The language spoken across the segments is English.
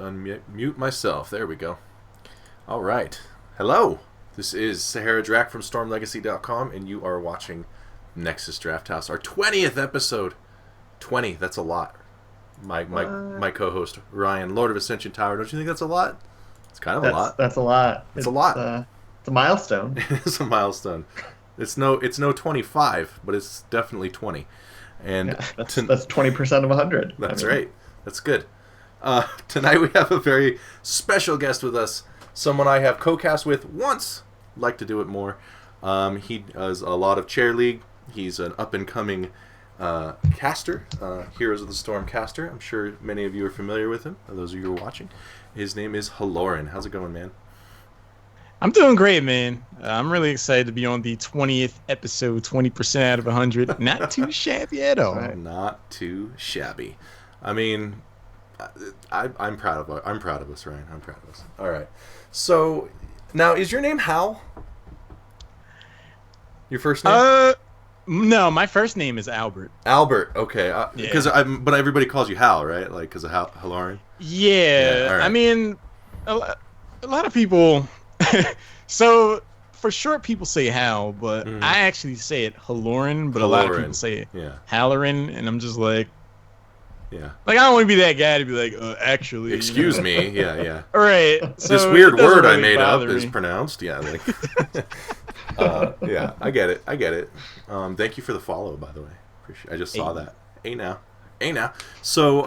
unmute myself. There we go. All right. Hello. This is Sahara Drac from StormLegacy.com, and you are watching Nexus Drafthouse, our 20th episode. 20. That's a lot. My co-host Ryan, Lord of Ascension Tower. Don't you think that's a lot? It's kind of a lot. That's a lot. It's a lot. It's a milestone. It's a milestone. It's no 25, but it's definitely 20. And yeah, that's 20% of 100. That's right. That's good. Tonight we have a very special guest with us. Someone I have co-cast with once. Like to do it more. He does a lot of Chair League. He's an up-and-coming caster, Heroes of the Storm caster. I'm sure many of you are familiar with him, those of you who are watching. His name is Halorin. How's it going, man? I'm doing great, man. I'm really excited to be on the 20th episode, 20% out of 100. Not too shabby at all. Not too shabby. I mean, I'm proud of us, Ryan. I'm proud of us. All right. So, now, is your name Hal? Your first name? No, my first name is Albert. Albert, okay. Yeah. But everybody calls you Hal, right? Like, because of Halorin? Yeah. All right. I mean, a lot of people... So, for short, people say Hal, but I actually say it Halorin, but a lot of people say it Halorin, and I'm just like... Yeah. Like, I don't want to be that guy to be like, actually... Excuse me, yeah. All right. So this weird word really I made up me. is pronounced, yeah, like... yeah, I get it. Thank you for the follow, by the way. I just saw that. Hey now. So,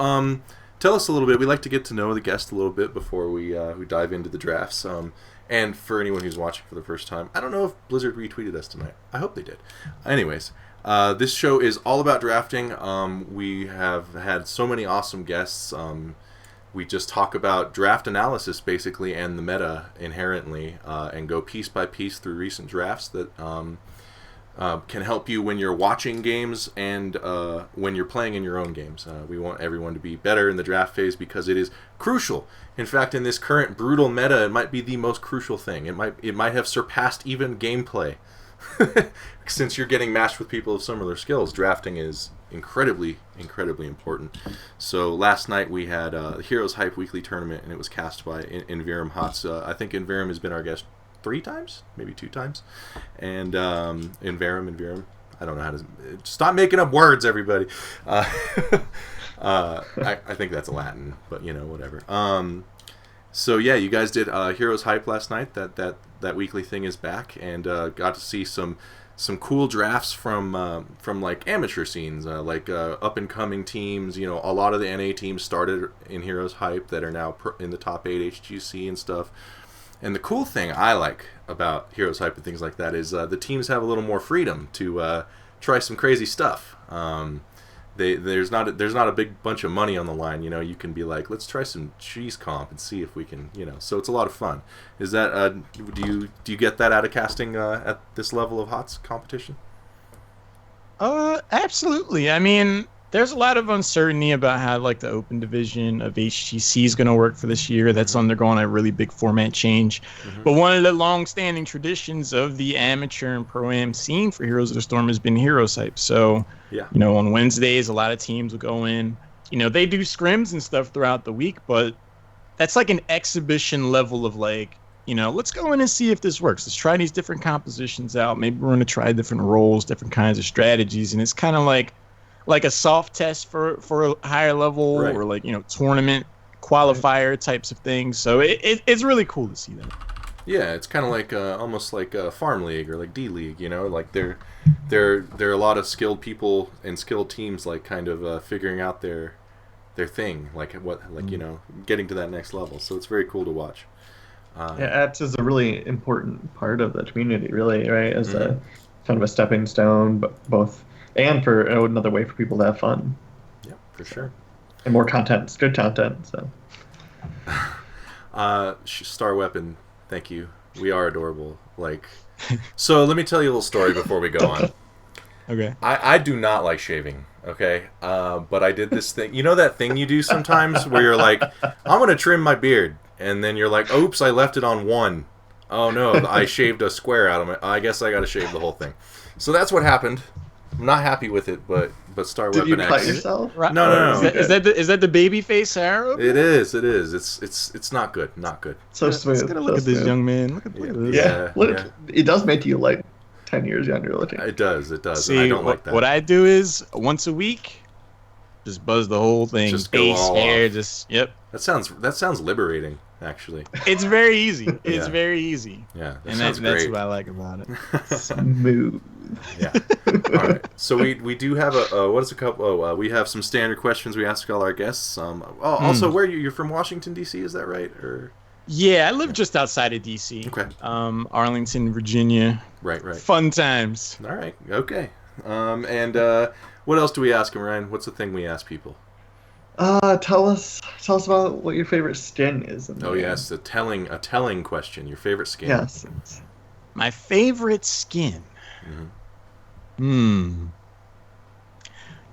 tell us a little bit. We like to get to know the guest a little bit before we dive into the drafts. And for anyone who's watching for the first time, I don't know if Blizzard retweeted us tonight. I hope they did. Anyways, this show is all about drafting. We have had so many awesome guests. We just talk about draft analysis, basically, and the meta inherently, and go piece by piece through recent drafts that can help you when you're watching games and when you're playing in your own games. We want everyone to be better in the draft phase because it is crucial. In fact, in this current brutal meta, it might be the most crucial thing. It might have surpassed even gameplay. Since you're getting matched with people of similar skills, drafting is incredibly important. So last night we had the Heroes Hype Weekly Tournament, and it was cast by Inverum Hots. I think Inverum has been our guest 3 times, maybe 2 times. And Inverum, I don't know how to... Stop making up words, everybody. I think that's Latin, but whatever. So yeah, you guys did Heroes Hype last night. That weekly thing is back, and got to see some cool drafts from like amateur scenes, like up and coming teams. A lot of the NA teams started in Heroes Hype that are now in the top 8 HGC and stuff. And the cool thing I like about Heroes Hype and things like that is the teams have a little more freedom to try some crazy stuff. There's not a big bunch of money on the line. You can be like, let's try some cheese comp and see if we can. So it's a lot of fun. Is that do you get that out of casting at this level of HOTS competition? Absolutely. I mean, there's a lot of uncertainty about how the open division of HGC is going to work for this year. That's undergone a really big format change. But one of the long-standing traditions of the amateur and pro-am scene for Heroes of the Storm has been Heroes Hype. So, on Wednesdays, a lot of teams will go in. They do scrims and stuff throughout the week, but that's like an exhibition level of let's go in and see if this works. Let's try these different compositions out. Maybe we're going to try different roles, different kinds of strategies. And it's kind of like a soft test for a higher level, right, or tournament qualifier types of things. So it's really cool to see that. Yeah, it's kind of like almost like a farm league or like D League. Like there are a lot of skilled people and skilled teams kind of figuring out their thing, getting to that next level. So it's very cool to watch. Apps is a really important part of the community, really, right? As a kind of a stepping stone, but both. And for another way for people to have fun. Yeah, for sure. And more content. It's good content. So. Star Weapon, thank you. We are adorable. So let me tell you a little story before we go on. Okay. I do not like shaving, okay? But I did this thing. You know that thing you do sometimes where you're like, I'm going to trim my beard. And then you're like, oops, I left it on 1. Oh, no, I shaved a square out of it. I guess I got to shave the whole thing. So that's what happened. I'm not happy with it, but Star Did Weapon you cut X. yourself? Right. No. Is that the baby face arrow? It is. It's not good. Not good. So smooth. Let's get a look at this young man. Look at this. Yeah. Yeah. It does make you like 10 years younger looking. It does. See, I don't like that. What I do is once a week, just buzz the whole thing. Just go Face, all hair, off. just yep. That sounds liberating, actually. It's very easy. It's Yeah. very easy. Yeah, that And sounds that's great. what I like about it. Smooth. Yeah. All right. So we do have we have some standard questions we ask all our guests. Also, where you're from Washington D.C. Is that right? Or Yeah, I live just outside of DC. okay. Arlington, Virginia. Right. Fun times. All right. Okay. And what else do we ask them, Ryan? What's the thing we ask people? Tell us about what your favorite skin is. In the game. Yes, a telling question. Your favorite skin? Yes. My favorite skin.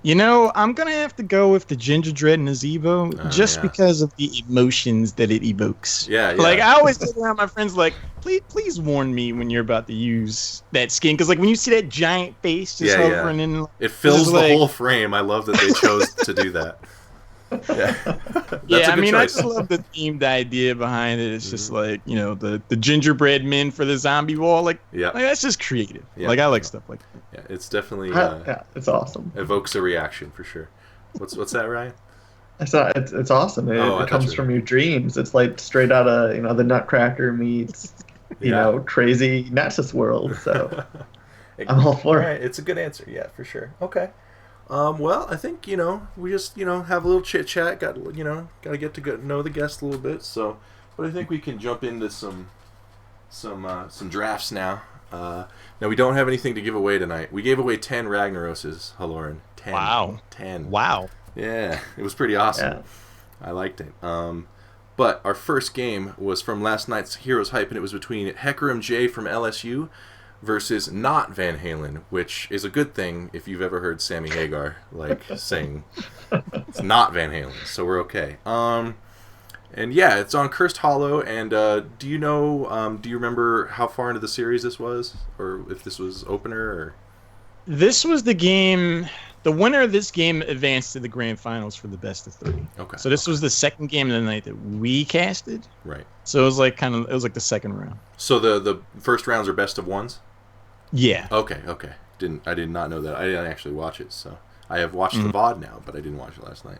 You know, I'm gonna have to go with the Ginger Dread Nazebo just because of the emotions that it evokes. Yeah. Like I always look around my friends like, please warn me when you're about to use that skin, because like when you see that giant face just hovering in, it fills the like... whole frame. I love that they chose to do that. Yeah. Yeah, I mean, I just love the themed idea behind it. It's just like, you know, the gingerbread men for the zombie wall. Like that's just creative. Yeah. Like I like stuff like that. Yeah, it's definitely it's awesome. Evokes a reaction for sure. What's that, Ryan? It's awesome. It comes from your dreams. It's like straight out of the Nutcracker meets crazy Nexus world. So I'm all for it. It's a good answer. Yeah, for sure. Okay. Well, I think we just have a little chit chat. Got to get to know the guest a little bit. So, but I think we can jump into some drafts now. Now we don't have anything to give away tonight. We gave away 10 Ragnaroses, Halorin. 10. Wow. 10. Wow. Yeah, it was pretty awesome. Yeah. I liked it. But our first game was from last night's Heroes Hype, and it was between Hecarim J from LSU versus not Van Halen, which is a good thing if you've ever heard Sammy Hagar sing. It's not Van Halen, so we're okay. And yeah, it's on Cursed Hollow. And do you remember how far into the series this was, or if this was opener? Or this was the game. The winner of this game advanced to the grand finals for the best of 3. Okay. So this was the second game of the night that we casted. Right. So it was like the second round. So the first rounds are best of ones. Yeah. Okay. I did not know that. I didn't actually watch it, so I have watched the VOD now, but I didn't watch it last night.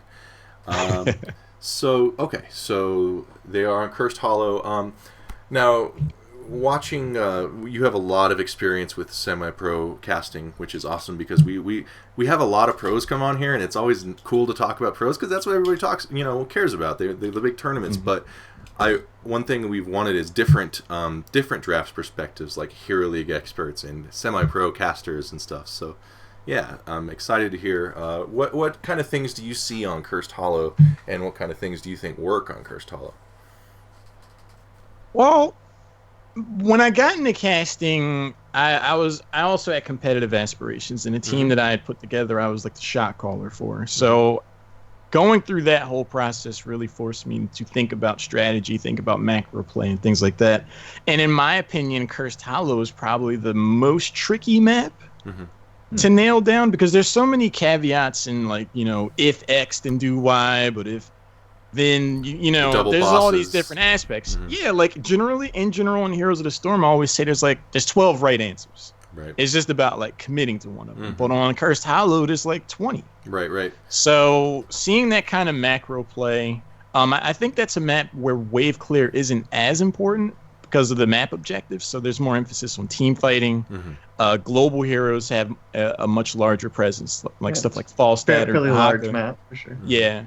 So they are on Cursed Hollow. Now, watching, you have a lot of experience with semi-pro casting, which is awesome because we have a lot of pros come on here, and it's always cool to talk about pros because that's what everybody cares about. They're the big tournaments, but one thing we've wanted is different drafts perspectives, like Hero League experts and semi-pro casters and stuff. So, yeah, I'm excited to hear what kind of things do you see on Cursed Hollow, and what kind of things do you think work on Cursed Hollow? Well, when I got into casting, I also had competitive aspirations, and the team that I had put together, I was like the shot caller for. So going through that whole process really forced me to think about strategy, think about macro play, and things like that. And in my opinion, Cursed Hollow is probably the most tricky map to nail down because there's so many caveats and if X then do Y, but if then there's bosses. all these different aspects. Yeah, like in general in Heroes of the Storm, I always say there's 12 right answers. Right. It's just about committing to one of them. But on Cursed Hollow, there's 20. Right. So seeing that kind of macro play, I think that's a map where wave clear isn't as important because of the map objectives. So there's more emphasis on team fighting. Global heroes have a much larger presence, stuff like Falstad or really Haka. large map for sure. Yeah.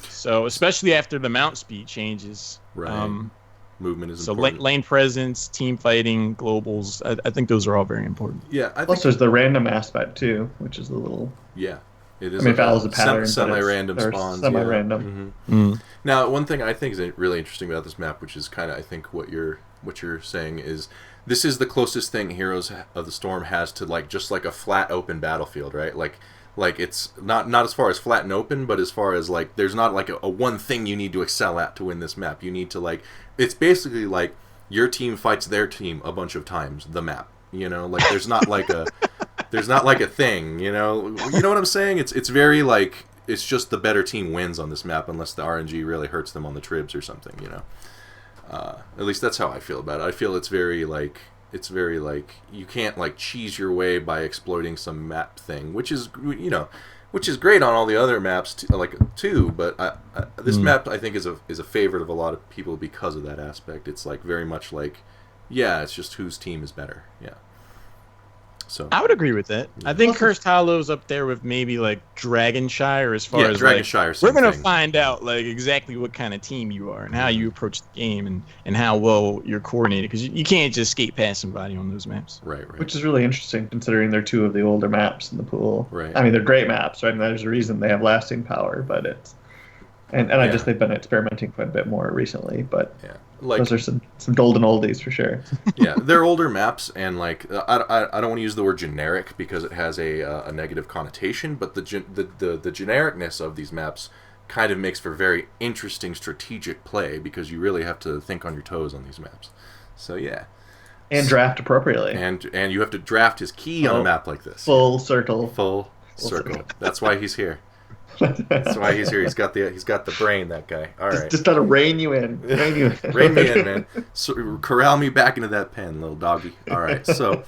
So especially after the mount speed changes, movement is so important. lane presence, team fighting, globals. I think those are all very important. Yeah. Plus, there's the random aspect too, which is a little. Yeah. It is. I mean, it follows a pattern. Semi-random spawns. Semi-random. Now, one thing I think is really interesting about this map, which is kind of I think what you're saying is this is the closest thing Heroes of the Storm has to just a flat open battlefield, right? Like it's not as far as flat and open, but as far as there's not a one thing you need to excel at to win this map. You need to it's basically your team fights their team a bunch of times the map. There's not There's not like a thing, you know what I'm saying? It's very like it's just the better team wins on this map unless the RNG really hurts them on the tribs or something, you know. At least that's how I feel about it. I feel it's very like you can't like cheese your way by exploiting some map thing, which is great on all the other maps too. But this map I think is a favorite of a lot of people because of that aspect. It's like very much like, yeah, it's just whose team is better. Yeah. So I would agree with that. Yeah. I think Cursed Hollow's up there with maybe like Dragonshire as far as Dragonshire. We're gonna find out like exactly what kind of team you are and how you approach the game and how well you're coordinated, because you can't just skate past somebody on those maps. Right. Which is really interesting considering they're two of the older maps in the pool. Right. I mean, they're great maps, right? And there's a reason they have lasting power, but it's I just they've been experimenting quite a bit more recently, but those are some golden oldies for sure. Yeah, they're older maps, and like I don't want to use the word generic because it has a negative connotation, but the genericness of these maps kind of makes for very interesting strategic play because you really have to think on your toes on these maps. So yeah. And draft appropriately. And you have to draft his key on a map like this. Full circle. Full circle. That's why he's here. That's why he's here. He's got the brain, that guy. All right. Just gotta rein you in. Rein me in, man. So, corral me back into that pen, little doggy. All right. So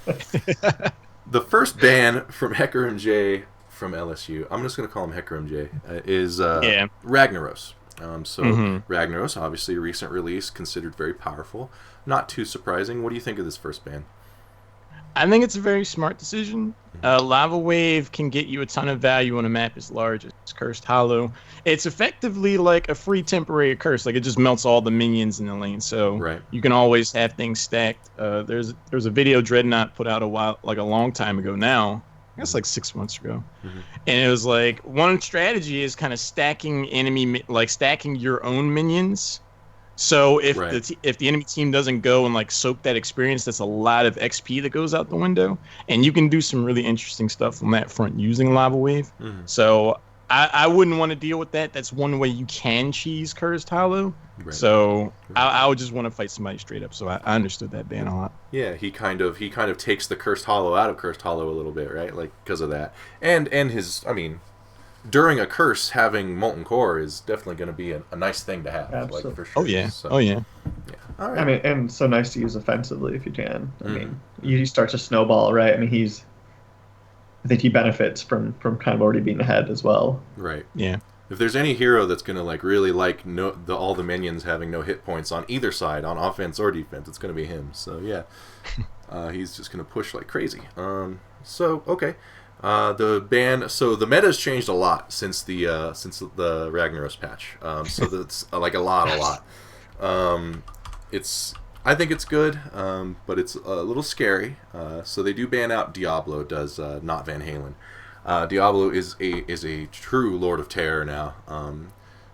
the first ban from Hecker MJ from LSU, I'm just gonna call him Hecker MJ, is Ragnaros. Ragnaros, obviously a recent release, considered very powerful. Not too surprising. What do you think of this first ban? I think it's a very smart decision. Lava Wave can get you a ton of value on a map as large as Cursed Hollow. It's effectively like a free temporary curse. Like it just melts all the minions in the lane, so you can always have things stacked. There's a video Dreadnought put out a long time ago now. I guess like 6 months ago, and it was like one strategy is kind of stacking stacking your own minions. So if the enemy team doesn't go and like soak that experience, that's a lot of XP that goes out the window, and you can do some really interesting stuff on that front using Lava Wave. So I wouldn't want to deal with that. That's one way you can cheese Cursed Hollow. So I would just want to fight somebody straight up. So I understood that ban a lot. Yeah, he kind of takes the Cursed Hollow out of Cursed Hollow a little bit, right? Like because of that, and his during a curse, having Molten Core is definitely going to be a nice thing to have. Absolutely. Like, for sure. Oh, yeah. So, oh, yeah. All right. I mean, and so nice to use offensively if you can. I mean, you start to snowball, right? I mean, I think he benefits from kind of already being ahead as well. Right. Yeah. If there's any hero that's going to like really like all the minions having no hit points on either side, on offense or defense, it's going to be him. So, yeah. He's just going to push like crazy. Okay. The meta's changed a lot since the Ragnaros patch. So that's like a lot. I think it's good, but it's a little scary. So they do ban out Diablo, does not Van Halen. Diablo is a true Lord of Terror now.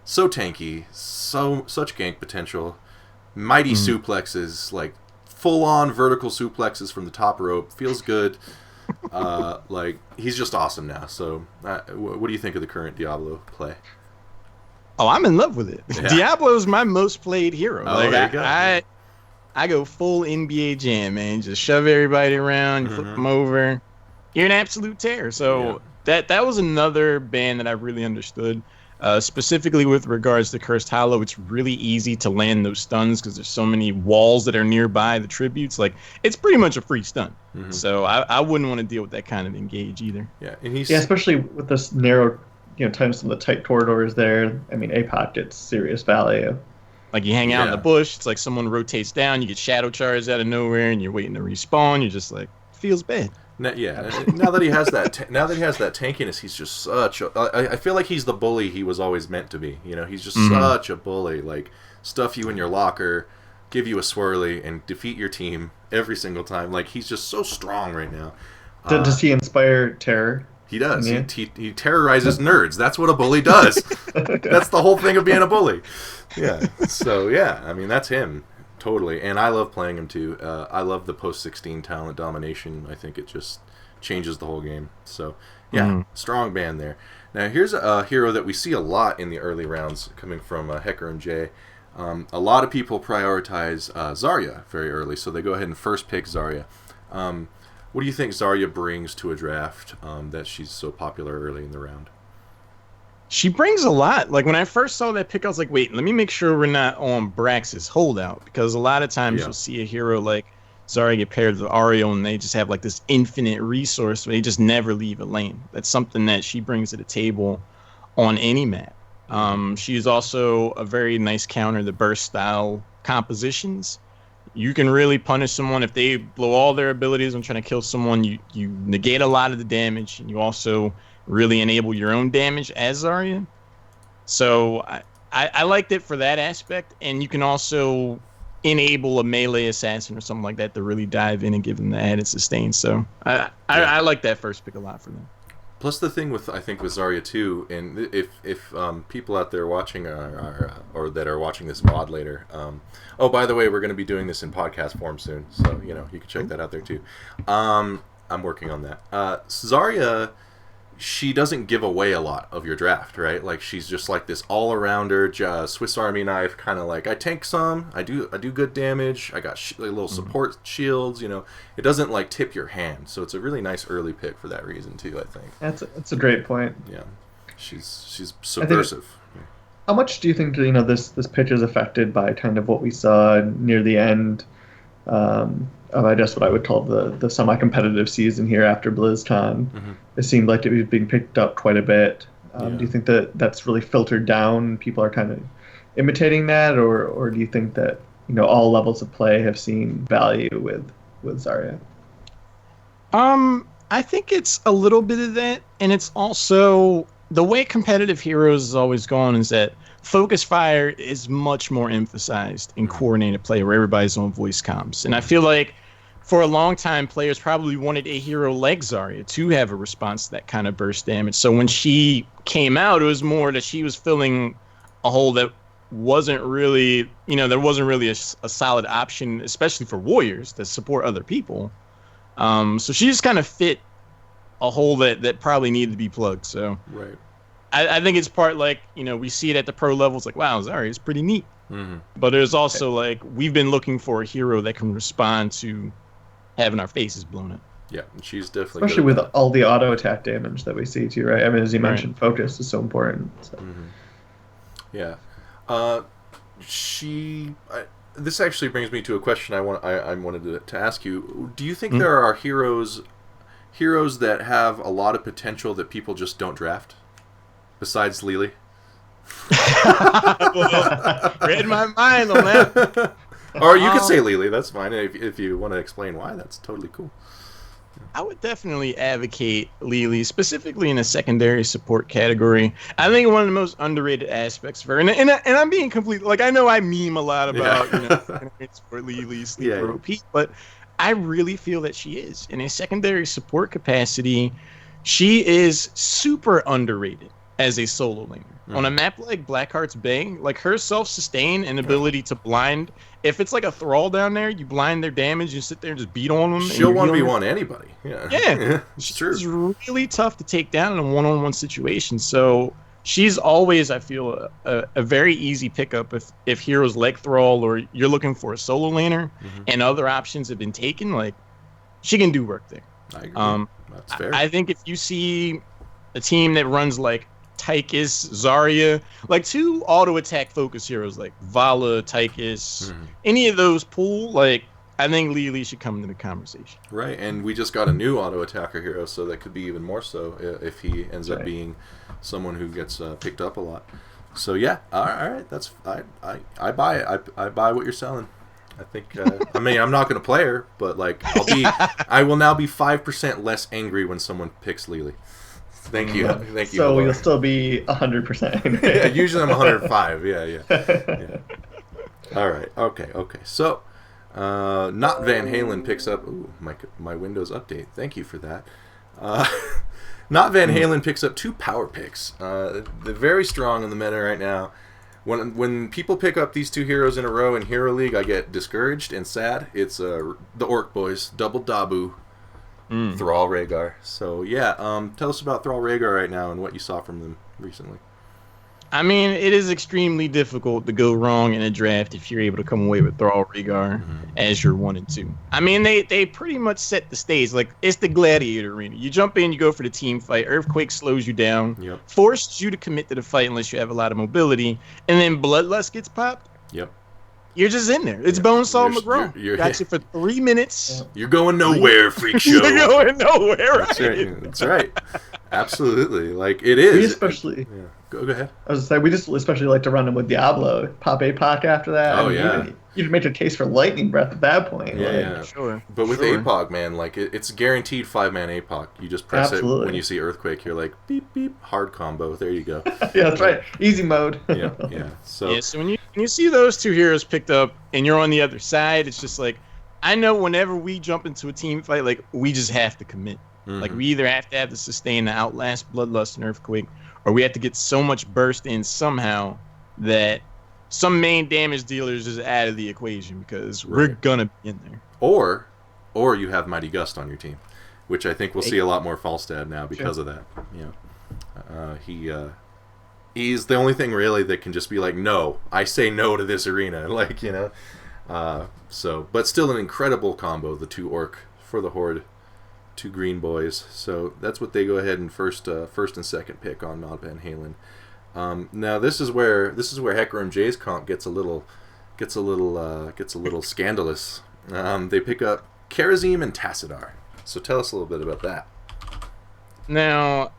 So tanky, such gank potential, mighty suplexes, like full on vertical suplexes from the top rope. Feels good. Like he's just awesome now. So, what do you think of the current Diablo play? Oh, I'm in love with it. Yeah. Diablo's my most played hero. Oh, there you go. I go full NBA Jam, man. Just shove everybody around, flip them over. You're an absolute terror. So that was another ban that I really understood. Specifically with regards to Cursed Hollow, it's really easy to land those stuns because there's so many walls that are nearby the tributes. Like, it's pretty much a free stun. So I wouldn't want to deal with that kind of engage either. Yeah, and especially with this narrow, times some of the tight corridors there. I mean, APOC gets serious value. Like, you hang out in the bush, it's like someone rotates down, you get shadow charges out of nowhere, and you're waiting to respawn. You're just like, feels bad. Now that he has that, tankiness, he's just such. I feel like he's the bully he was always meant to be. He's just such a bully. Like, stuff you in your locker, give you a swirly, and defeat your team every single time. Like, he's just so strong right now. Does he inspire terror? He does. Yeah. He terrorizes nerds. That's what a bully does. That's the whole thing of being a bully. Yeah. So I mean, that's him. Totally, and I love playing him too. I love the post-16 talent domination. I think it just changes the whole game. So, strong ban there. Now, here's a hero that we see a lot in the early rounds coming from Hecker and Jay. A lot of people prioritize Zarya very early, so they go ahead and first pick Zarya. What do you think Zarya brings to a draft that she's so popular early in the round? She brings a lot. Like, when I first saw that pick, I was like, wait, let me make sure we're not on Brax's holdout. Because a lot of times you'll see a hero like Zarya get paired with Ariel, and they just have, like, this infinite resource where they just never leave a lane. That's something that she brings to the table on any map. She is also a very nice counter to burst-style compositions. You can really punish someone if they blow all their abilities on trying to kill someone. You negate a lot of the damage, and you also really enable your own damage as Zarya. So I liked it for that aspect, and you can also enable a melee assassin or something like that to really dive in and give them the added sustain. So I like that first pick a lot for them. Plus the thing with Zarya too, and if people out there watching or that are watching this VOD later, oh, by the way, we're going to be doing this in podcast form soon, so you can check that out there too. I'm working on that. Zarya, she doesn't give away a lot of your draft, right? Like, she's just like this all-arounder, Swiss Army knife, kind of like, I tank some, I do good damage, I got little support shields, It doesn't, like, tip your hand, so it's a really nice early pick for that reason, too, I think. That's a great point. Yeah. She's subversive. How much do you think, this pitch is affected by kind of what we saw near the end of, I guess, what I would call the semi-competitive season here after BlizzCon? Mm-hmm. It seemed like it was being picked up quite a bit. Do you think that that's really filtered down? People are kind of imitating that, or do you think that all levels of play have seen value with Zarya? I think it's a little bit of that, and it's also the way competitive heroes has always gone is that focus fire is much more emphasized in coordinated play where everybody's on voice comms. And I feel like for a long time, players probably wanted a hero like Zarya to have a response to that kind of burst damage. So when she came out, it was more that she was filling a hole that wasn't really, there wasn't really a solid option, especially for warriors that support other people. So she just kind of fit a hole that probably needed to be plugged. So right. I think it's part like, we see it at the pro levels, like, wow, Zarya is pretty neat. Mm-hmm. But there's also like, we've been looking for a hero that can respond to having our faces blown up. Yeah, she's definitely especially with all the auto attack damage that we see too, right? I mean, as you mentioned, focus is so important. So. Mm-hmm. Yeah, this actually brings me to a question I wanted to ask you. Do you think there are heroes that have a lot of potential that people just don't draft, besides Lily? Well, read my mind on that. Or you could say Lily, that's fine. If you want to explain why, that's totally cool. I would definitely advocate Lily, specifically in a secondary support category. I think one of the most underrated aspects for her, and I'm being completely, like, I know I meme a lot about, for Lily, sleeper OP, but I really feel that she is. In a secondary support capacity, she is super underrated as a solo laner. On a map like Blackheart's Bay, like, her self-sustain and ability to blind, if it's like a Thrall down there, you blind their damage, you sit there and just beat on them. She'll 1v1 anybody. Yeah. It's true. She's really tough to take down in a one-on-one situation. So she's always, I feel, a very easy pickup if heroes like Thrall or you're looking for a solo laner and other options have been taken. Like, she can do work there. I agree. That's fair. I think if you see a team that runs like Tychus, Zarya, like two auto attack focus heroes like Vala, Tychus, any of those pool, like, I think Lily should come into the conversation. Right, and we just got a new auto attacker hero, so that could be even more so if he ends up being someone who gets picked up a lot. So yeah, all right, that's I buy it. I buy what you're selling. I think I mean, I'm not going to play her, but like I will now be 5% less angry when someone picks Lily. Thank you. So you'll still be 100%. Yeah, usually I'm 105. Yeah. All right. Okay. So, not Van Halen picks up. Ooh, my Windows update. Thank you for that. Not Van Halen picks up 2 power picks. They're very strong in the meta right now. When people pick up these 2 heroes in a row in Hero League, I get discouraged and sad. It's the Orc Boys, Double Dabu. Thrall Rhaegar. So yeah, tell us about Thrall Rhaegar right now and what you saw from them recently. I mean, it is extremely difficult to go wrong in a draft if you're able to come away with Thrall Rhaegar as your 1 and 2. I mean, they pretty much set the stage. Like, it's the gladiator arena. You jump in, you go for the team fight. Earthquake slows you down, forces you to commit to the fight unless you have a lot of mobility, and then Bloodlust gets popped. Yep. You're just in there. It's Bonesaw McGraw. You're got you for 3 minutes. You're going nowhere, freak show. You're going nowhere, right? That's right. That's right. Absolutely. Like, it is. We especially... Yeah. Go ahead. I was going to say, we just especially like to run them with Diablo. Pop APOC after that. Oh, yeah. You'd make a case for Lightning Breath at that point. Yeah. Sure. But with APOC, man, like, it's guaranteed 5-man APOC. You just press it when you see Earthquake. You're like, beep, beep, hard combo. There you go. Yeah, that's right. Easy mode. Yeah. So when you see those 2 heroes picked up and you're on the other side, it's just like, I know whenever we jump into a team fight, like, we just have to commit. Like, we either have to have the sustain to outlast Bloodlust and Earthquake, or we have to get so much burst in somehow that some main damage dealers is out of the equation because we're gonna be in there. Or you have Mighty Gust on your team, which I think we'll see a lot more Falstad now because of that. You know, he's the only thing really that can just be like, no, I say no to this arena, like, you know. But still an incredible combo, the 2 Orc for the Horde. 2 green boys, so that's what they go ahead and first and second pick on Not Van Halen. Now this is where Hecarim J's comp gets a little scandalous. They pick up Kharazim and Tassadar. So tell us a little bit about that. Now,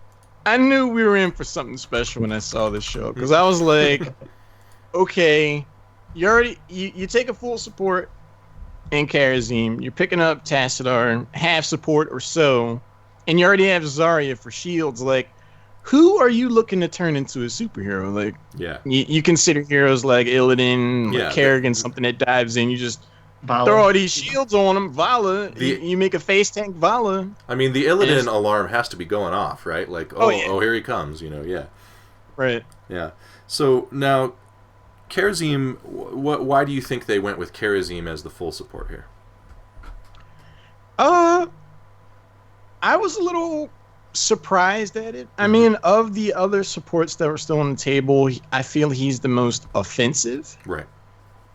I knew we were in for something special when I saw this show because I was like, okay, you take a full support and Kharazim, you're picking up Tassadar, half support or so, and you already have Zarya for shields. Like, who are you looking to turn into a superhero? Like, you consider heroes like Illidan, like Kerrigan, something that dives in. You just throw all these shields on them. Vala, you make a face tank Vala. I mean, the Illidan alarm has to be going off, right? Like, oh, here he comes, you know, Right. Yeah. So now, Kharazim, why do you think they went with Kharazim as the full support here? I was a little surprised at it. I mean, of the other supports that were still on the table, I feel he's the most offensive. Right.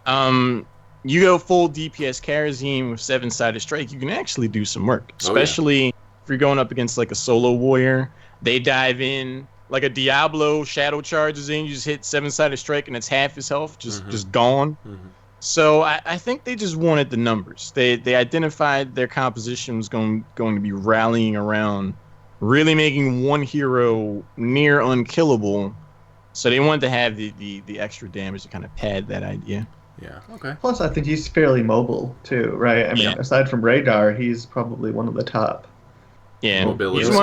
You go full DPS Kharazim with 7-sided strike, you can actually do some work. Especially if you're going up against like a solo warrior. They dive in. Like a Diablo shadow charges in, you just hit 7-sided strike and it's half his health, just gone. So I think they just wanted the numbers. They identified their composition was going to be rallying around really making one hero near unkillable. So they wanted to have the extra damage to kind of pad that idea. Yeah. Okay. Plus, I think he's fairly mobile too, right? I mean, aside from Rhaegar, he's probably one of the top. Yeah, mobility he's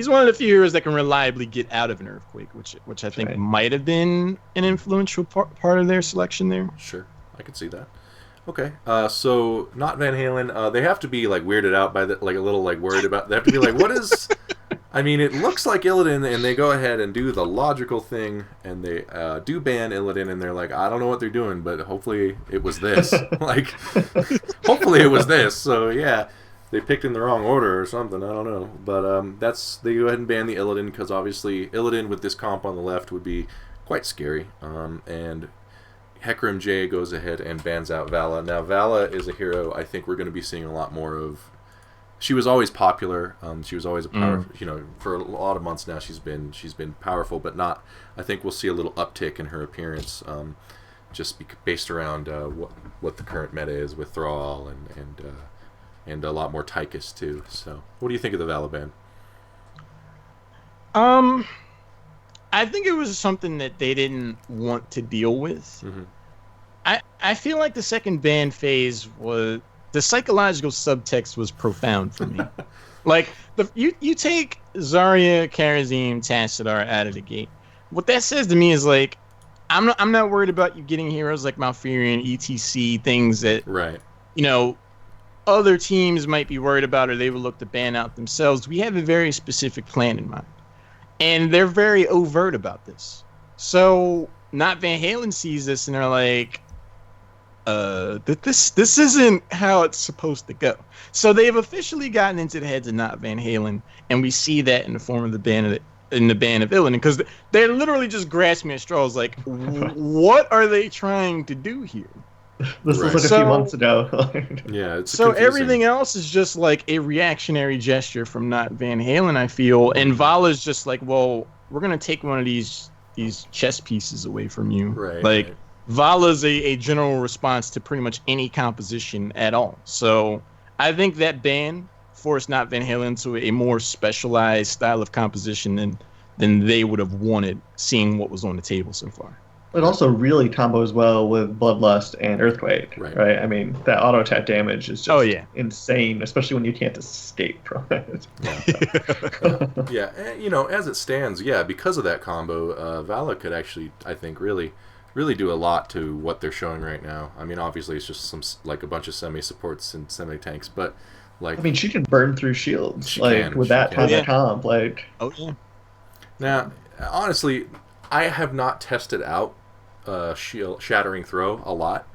one of the few heroes that can reliably get out of an Earthquake, which I think might have been an influential part of their selection there. Sure, I could see that. Okay, so Not Van Halen, they have to be like weirded out by like a little like worried about. They have to be like, what is? I mean, it looks like Illidan, and they go ahead and do the logical thing, and they do ban Illidan, and they're like, I don't know what they're doing, but hopefully it was this. Like, hopefully it was this. So yeah. They picked in the wrong order or something, I don't know. But they go ahead and ban the Illidan because obviously Illidan with this comp on the left would be quite scary. And Hecarim J goes ahead and bans out Vala. Now Vala is a hero I think we're going to be seeing a lot more of. She was always popular. She was always a powerful, you know, for a lot of months now she's been powerful, but not. I think we'll see a little uptick in her appearance, just based around what the current meta is with Thrall and a lot more Tychus too. So, what do you think of the Vala ban? I think it was something that they didn't want to deal with. I feel like the second ban phase was the psychological subtext was profound for me. Like you take Zarya, Kharazim, Tassadar out of the gate. What that says to me is like I'm not worried about you getting heroes like Malfurion, ETC, things that you know. Other teams might be worried about or they would look to ban out themselves. We have a very specific plan in mind. And they're very overt about this. So, Not Van Halen sees this and they're like, this isn't how it's supposed to go. So they've officially gotten into the heads of Not Van Halen, and we see that in the form of the ban of in the ban of Illidan, because they're literally just grasping at straws. Like, what are they trying to do here? This was like a few months ago. Yeah, it's so confusing. Everything else is just like a reactionary gesture from not Van Halen, I feel. And Vala's just like, well, we're gonna take one of these chess pieces away from you. Right. Like, right. Vala's a general response to pretty much any composition at all. So I think that ban forced not Van Halen to a more specialized style of composition than they would have wanted, seeing what was on the table so far. It also really combos well with Bloodlust and Earthquake, right? I mean, that auto attack damage is just insane, especially when you can't escape from it. Yeah, and, you know, as it stands, because of that combo, Vala could actually, I think, really do a lot to what they're showing right now. I mean, obviously, it's just a bunch of semi-supports and semi-tanks, but, like... I mean, she can burn through shields, with that kind of comp, like... Oh, yeah. Now, honestly, I have not tested out shield shattering throw a lot,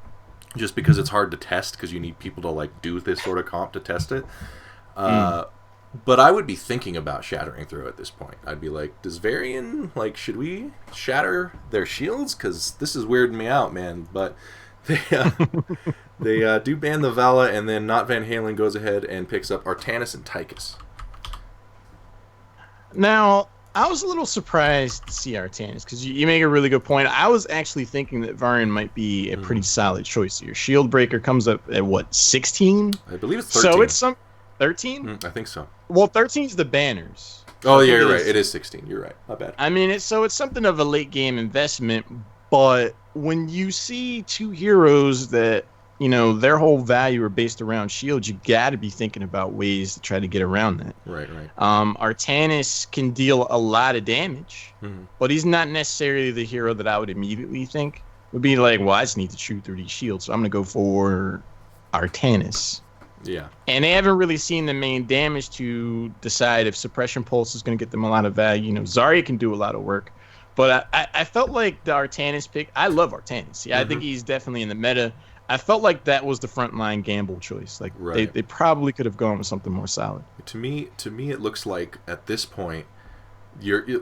just because it's hard to test because you need people to like do this sort of comp to test it. But I would be thinking about shattering throw at this point. I'd be like, does Varian, like, should we shatter their shields? Because this is weirding me out, man. But they do ban the Vala, and then not Van Halen goes ahead and picks up Artanis and Tychus. Now, I was a little surprised to see Artanis, because you make a really good point. I was actually thinking that Varian might be a pretty solid choice here. Shield Breaker comes up at, what, 16? I believe it's 13. So it's some... 13? I think so. Well, 13 is the banners. Oh, yeah, you're right. It is 16. You're right. Not bad. I mean, it's something of a late-game investment, but when you see two heroes that, you know, their whole value are based around shields, you got to be thinking about ways to try to get around that. Right, right. Artanis can deal a lot of damage, but he's not necessarily the hero that I would immediately think would be like, well, I just need to shoot through these shields, so I'm going to go for Artanis. Yeah. And they haven't really seen the main damage to decide if Suppression Pulse is going to get them a lot of value. You know, Zarya can do a lot of work. But I felt like the Artanis pick, I love Artanis. Yeah, I think he's definitely in the meta. I felt like that was the frontline gamble choice. Like, they probably could have gone with something more solid. To me, it looks like at this point,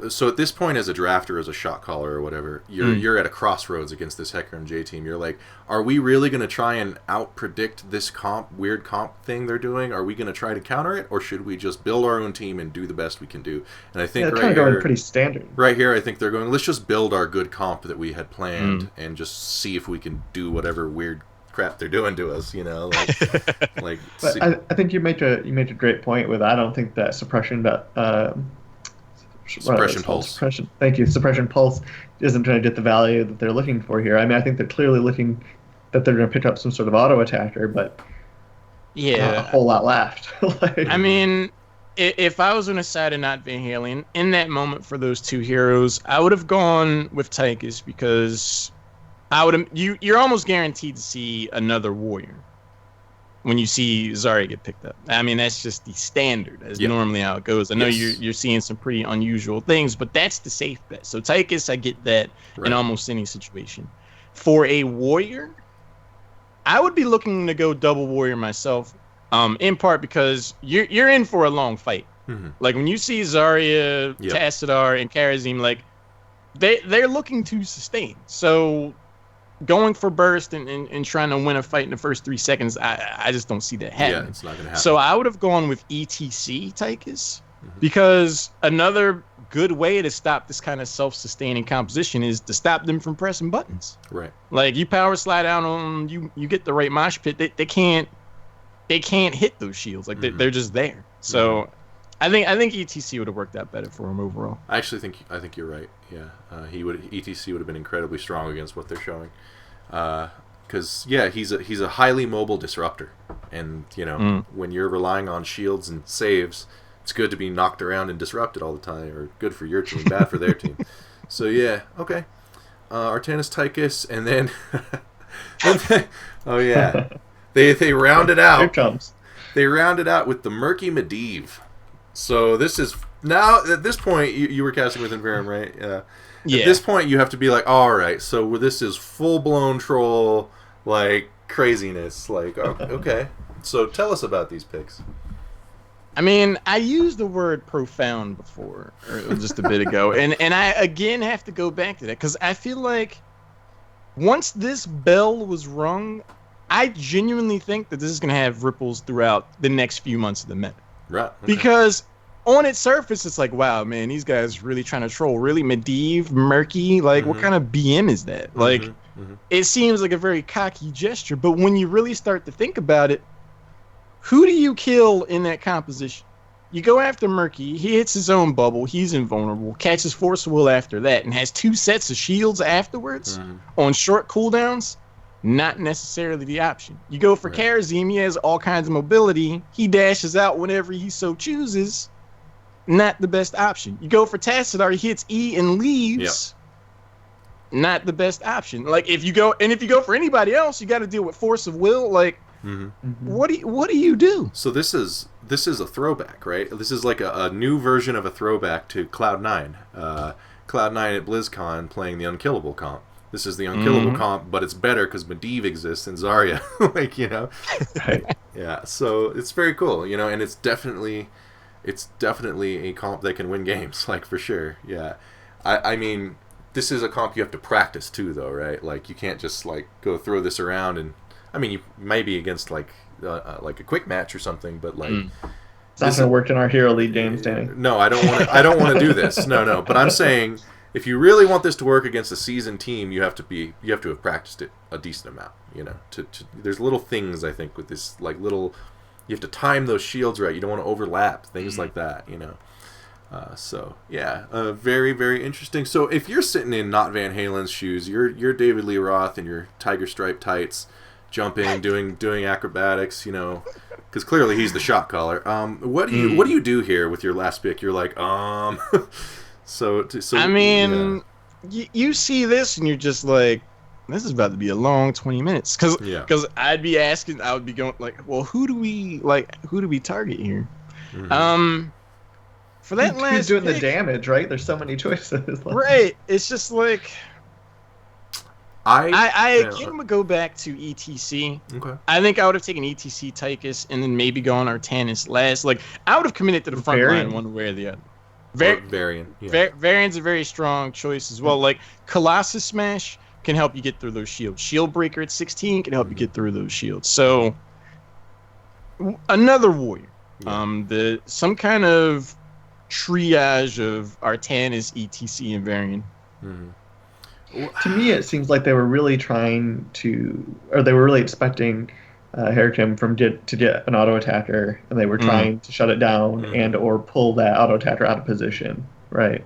so at this point as a drafter, as a shot caller or whatever, you're at a crossroads against this Hecarim J team. You're like, are we really going to try and out-predict this weird comp thing they're doing? Are we going to try to counter it, or should we just build our own team and do the best we can do? And I think right here, pretty standard. Right here, I think they're going, let's just build our good comp that we had planned and just see if we can do whatever weird crap they're doing to us, you know, like. But I think you made a great point with. I don't think that suppression pulse. Thank you. Suppression pulse isn't trying to get the value that they're looking for here. I mean, I think they're clearly looking that they're going to pick up some sort of auto attacker, but not a whole lot left. I mean, if I was on a side of not Van Halen in that moment for those two heroes, I would have gone with Tychus, because you're almost guaranteed to see another warrior when you see Zarya get picked up. I mean, that's just the standard. That's normally how it goes. I know you're seeing some pretty unusual things, but that's the safe bet. So Tychus, I get that in almost any situation. For a warrior, I would be looking to go double warrior myself, in part because you're in for a long fight. Like, when you see Zarya, Tassadar, and Karazim, like, they're looking to sustain. So going for burst and trying to win a fight in the first 3 seconds, I just don't see that happening. Yeah, it's not going to happen. So I would have gone with ETC Tychus, because another good way to stop this kind of self-sustaining composition is to stop them from pressing buttons. Right. Like, you power slide down on them, you get the right mosh pit, they can't hit those shields. Like, they're just there. So I think ETC would have worked out better for him overall. I actually think you're right. Yeah, ETC would have been incredibly strong against what they're showing, because he's a highly mobile disruptor, and you know when you're relying on shields and saves, it's good to be knocked around and disrupted all the time, or good for your team, bad for their team. So yeah, okay, Artanis Tychus, and then oh yeah, they round it out. Here comes. They round it out with the Murky Medivh. So this is now at this point you were casting with Inverum, right? Yeah. At this point you have to be like, all right, so this is full blown troll like craziness. Like, okay. So tell us about these picks. I mean, I used the word profound before, or just a bit ago, and I again have to go back to that because I feel like once this bell was rung, I genuinely think that this is going to have ripples throughout the next few months of the meta. Right. Okay. Because on its surface, it's like, wow, man, these guys really trying to troll. Really, Medivh, Murky, like, what kind of BM is that? Like, it seems like a very cocky gesture, but when you really start to think about it, who do you kill in that composition? You go after Murky, he hits his own bubble, he's invulnerable, catches Force of Will after that, and has 2 sets of shields afterwards on short cooldowns. Not necessarily the option. You go for Karazim, he has all kinds of mobility, he dashes out whenever he so chooses. Not the best option. You go for Tassadar, he hits E and leaves. Yep. Not the best option. Like if you go for anybody else, you got to deal with Force of Will. Like, what do you do? So this is a throwback, right? This is like a new version of a throwback to Cloud9. Cloud9 at BlizzCon playing the Unkillable comp. This is the Unkillable comp, but it's better because Medivh exists and Zarya. Like, you know, yeah. So it's very cool, you know, and it's definitely a comp that can win games, like for sure. Yeah, I mean, this is a comp you have to practice too, though, right? Like you can't just like go throw this around and. I mean, you maybe against like a quick match or something, but like it's not gonna work in our Hero League games, Danny. No, I don't want to do this. No. But I'm saying if you really want this to work against a seasoned team, you have to have practiced it a decent amount. You know, there's little things I think with this, like little. You have to time those shields right. You don't want to overlap things like that. You know. So yeah, very very interesting. So if you're sitting in not Van Halen's shoes, you're David Lee Roth in your tiger stripe tights. Jumping, doing acrobatics, you know, because clearly he's the shot caller. What do you do here with your last pick? You're like, so. I mean, you see this and you're just like, this is about to be a long 20 minutes, because I would be going like, well, who do we target here? For that last who's doing pick, the damage, right? There's so many choices. Right. It's just like. I again would go back to ETC. Okay. I think I would have taken ETC Tychus and then maybe gone Artanis last. Like I would have committed to the front line one way or the other. Varian. Yeah. Varian's a very strong choice as well. Like Colossus Smash can help you get through those shields. Shield Breaker at 16 can help you get through those shields. So another warrior. Yeah. Some kind of triage of Artanis, ETC, and Varian. To me, it seems like they were really expecting Harakim to get an auto attacker, and they were trying to shut it down and or pull that auto attacker out of position, right?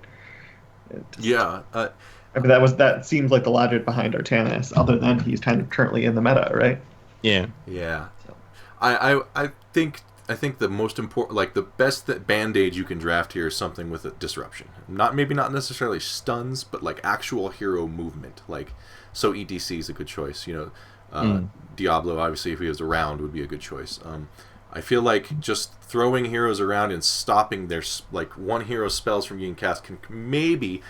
Yeah. I mean, that seems like the logic behind Artanis, other than he's kind of currently in the meta, right? Yeah. Yeah. So. I think the most important, like the best band-aid you can draft here is something with a disruption. Maybe not necessarily stuns, but like actual hero movement. Like, so EDC is a good choice. You know, Diablo, obviously, if he was around, would be a good choice. I feel like just throwing heroes around and stopping their like one hero spells from getting cast can maybe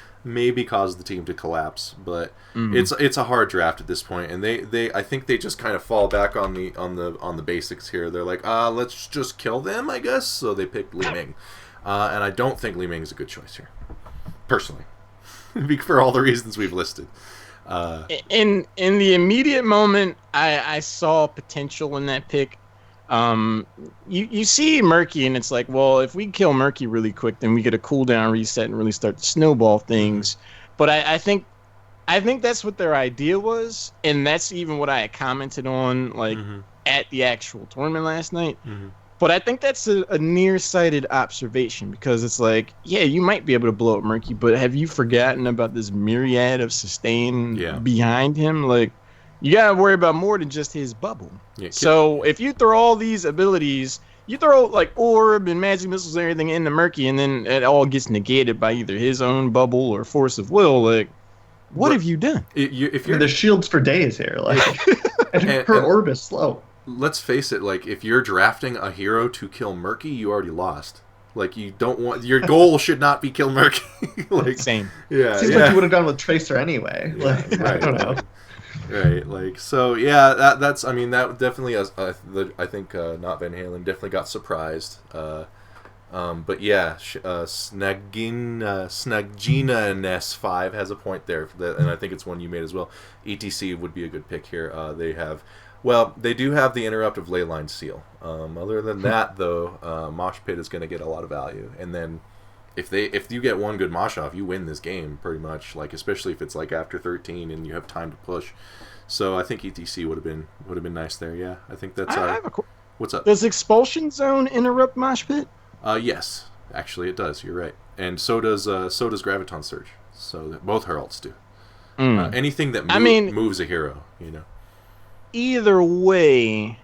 cause the team to collapse, but it's a hard draft at this point, and they I think they just kind of fall back on the basics here. They're like, let's just kill them, I guess. So they picked Li Ming, and I don't think Li Ming is a good choice here, personally, for all the reasons we've listed. In the immediate moment, I saw potential in that pick. You see Murky, and it's like, well, if we kill Murky really quick, then we get a cooldown reset and really start to snowball things. But I think that's what their idea was, and that's even what I had commented on, like at the actual tournament last night. But I think that's a nearsighted observation, because it's like, yeah, you might be able to blow up Murky, but have you forgotten about this myriad of sustain behind him? Like, you gotta worry about more than just his bubble. Yeah, so if you throw all these abilities, you throw like Orb and Magic Missiles and everything into Murky, and then it all gets negated by either his own bubble or Force of Will, like, what have you done? If you're the shields for days here, like, and her Orb is slow. Let's face it, like, if you're drafting a hero to kill Murky, you already lost. Like, you don't want, your goal should not be kill Murky. Like, same. Yeah. Seems like you would have gone with Tracer anyway. Like, right. I don't know. Right, like, so yeah, that's I mean, that definitely I think Not Van Halen definitely got surprised But yeah, Snagina NS5 has a point there, and I think it's one you made as well. ETC would be a good pick here. They do have the Interrupt of Leyline Seal. Other than that, though, Mosh Pit is going to get a lot of value. And then if you get one good mosh off, you win this game pretty much. Like especially if it's like after 13 and you have time to push. So I think ETC would have been nice there. Yeah, I think that's. I have what's up? Does Expulsion Zone interrupt Mosh Pit? Yes, actually it does. You're right, and so does Graviton Surge. So both heralds do. Anything that moves a hero, you know. Either way,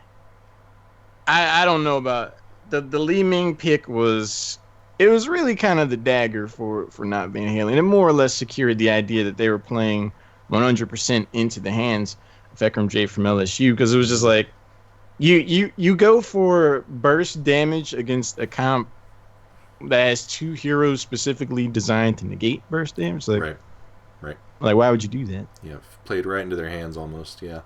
I don't know about the Li Ming pick was. It was really kind of the dagger for not Van Halen. It more or less secured the idea that they were playing 100% into the hands of Ekram J from LSU, because it was just like you go for burst damage against a comp that has two heroes specifically designed to negate burst damage. Like, right. Like, why would you do that? Yeah, played right into their hands almost. Yeah,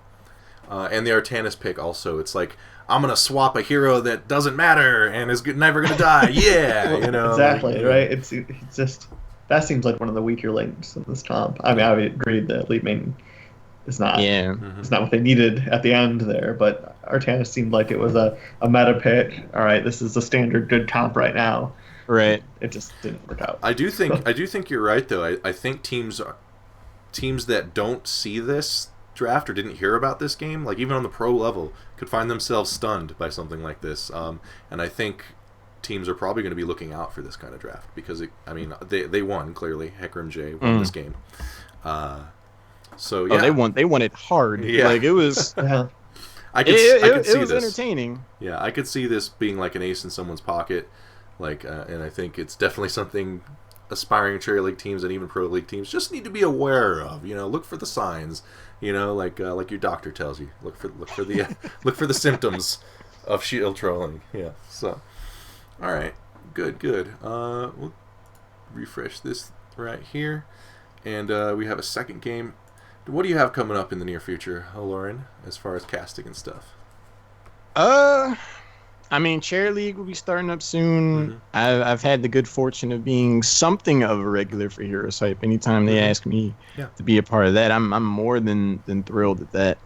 and the Artanis pick also. It's like, I'm gonna swap a hero that doesn't matter and is never gonna die. Yeah, you know. Exactly, like, right. It's just that seems like one of the weaker links in this comp. I mean, I would agree that Elite Main is not. Yeah. It's not what they needed at the end there, but Artanis seemed like it was a meta pick. All right, this is a standard good comp right now. Right. It just didn't work out. I do think you're right though. I think teams that don't see this draft or didn't hear about this game, like even on the pro level, could find themselves stunned by something like this. And I think teams are probably going to be looking out for this kind of draft because they won clearly. Hekram J won this game. So yeah, they won it hard. Yeah. Like it was. Yeah. I could see it was this. entertaining. Yeah, I could see this being like an ace in someone's pocket. Like, and I think it's definitely something aspiring Cherry League teams and even Pro League teams just need to be aware of. You know, look for the signs. You know, like your doctor tells you. Look for the look for the symptoms of shield trolling. Yeah. So, all right, good. We'll refresh this right here, and we have a second game. What do you have coming up in the near future, Halorin, as far as casting and stuff? I mean, Chair League will be starting up soon. I've had the good fortune of being something of a regular for Heroes Hype. Anytime they ask me to be a part of that, I'm more than thrilled at that.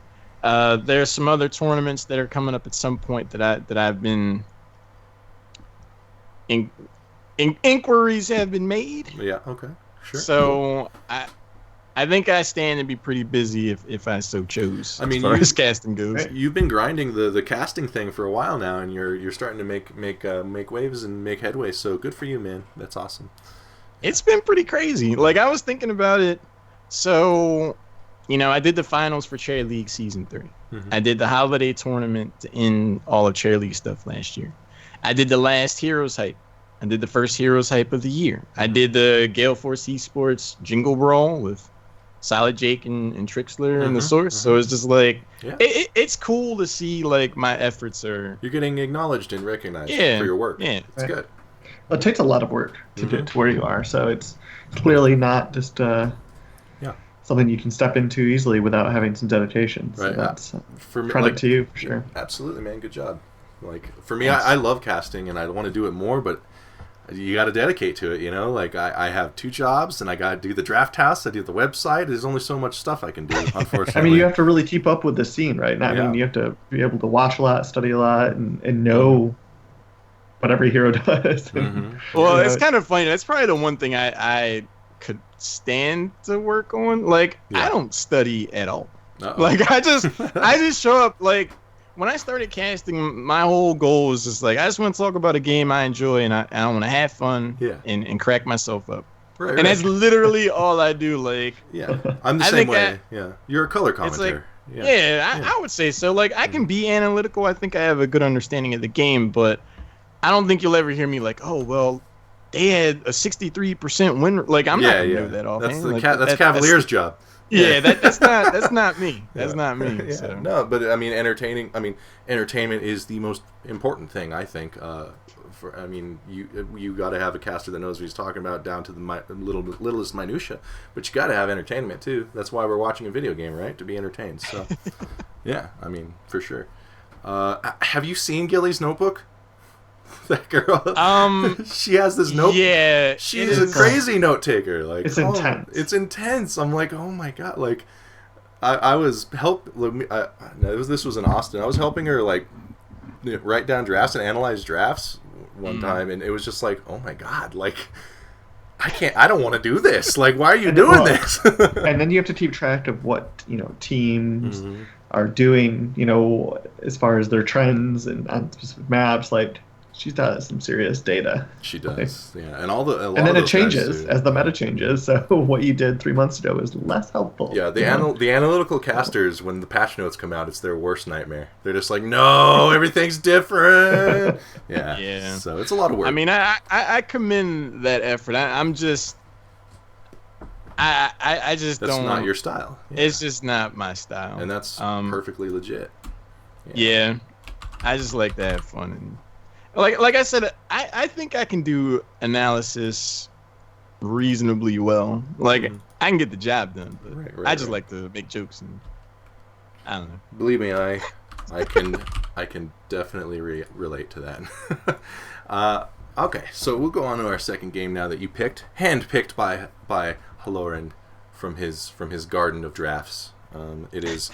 There's some other tournaments that are coming up at some point that I've been inquiries have been made. Yeah. Okay. Sure. So I think I stand to be pretty busy if I so chose. I mean, as far as casting goes. You've been grinding the casting thing for a while now, and you're starting to make waves and make headway. So good for you, man. That's awesome. It's been pretty crazy. Like I was thinking about it. So, you know, I did the finals for Cherry League Season 3. I did the holiday tournament to end all of Cherry League stuff last year. I did the last Heroes Hype. I did the first Heroes Hype of the year. I did the Gale Force Esports Jingle Brawl with Solid Jake and Trixler and the Source. So it's just like it's cool to see like my efforts are. You're getting acknowledged and recognized for your work. Yeah, it's good. Well, it takes a lot of work to get to where you are, so it's clearly not just something you can step into easily without having some dedication. So that's for me, credit to you for sure. Absolutely, man. Good job. Like for me, I love casting and I want to do it more, but you got to dedicate to it, you know? Like, I have 2 jobs, and I got to do the draft house, I do the website. There's only so much stuff I can do, unfortunately. I mean, you have to really keep up with the scene, right? I mean, you have to be able to watch a lot, study a lot, and know what every hero does. Well, it's kind of funny. That's probably the one thing I could stand to work on. Like, I don't study at all. Like, I just show up, like... When I started casting, my whole goal was just like, I just want to talk about a game I enjoy and I want to have fun and crack myself up. Right. And that's literally all I do. Like, I'm the same way. You're a color commentator. Like, I would say so. Like, I can be analytical. I think I have a good understanding of the game, but I don't think you'll ever hear me like, oh, well, they had a 63% win. Like, I'm not going to do that offhand. That's Cavalier's job. Yeah, that's not me. That's not me. So. No, but I mean, entertainment is the most important thing, I think. You got to have a caster that knows what he's talking about down to the littlest minutia, but you got to have entertainment too. That's why we're watching a video game, right? To be entertained. So, yeah, I mean, for sure. Have you seen Gilly's Notebook? That girl. She has this note. Yeah. She's a crazy note taker. Like it's intense. It's intense. I'm like, oh my god. Like, I was this was in Austin. I was helping her like write down drafts and analyze drafts one time, and it was just like, oh my god. Like, I don't want to do this. Like, why are you doing this? And then you have to keep track of what teams are doing. As far as their trends and on specific maps. Like, she's got some serious data. She does, yeah. And then it changes as the meta changes. So what you did 3 months ago is less helpful. Yeah, the analytical casters, when the patch notes come out, it's their worst nightmare. They're just like, no, everything's different. Yeah. So it's a lot of work. I mean, I commend that effort. I just That's don't. not your style. Yeah. It's just not my style. And that's perfectly legit. Yeah. I just like to have fun and. Like I said, I think I can do analysis reasonably well. Like, I can get the job done, but I just like to make jokes and I don't know. Believe me, I can definitely relate to that. Okay, so we'll go on to our second game now that you handpicked by Halorin from his garden of drafts. It is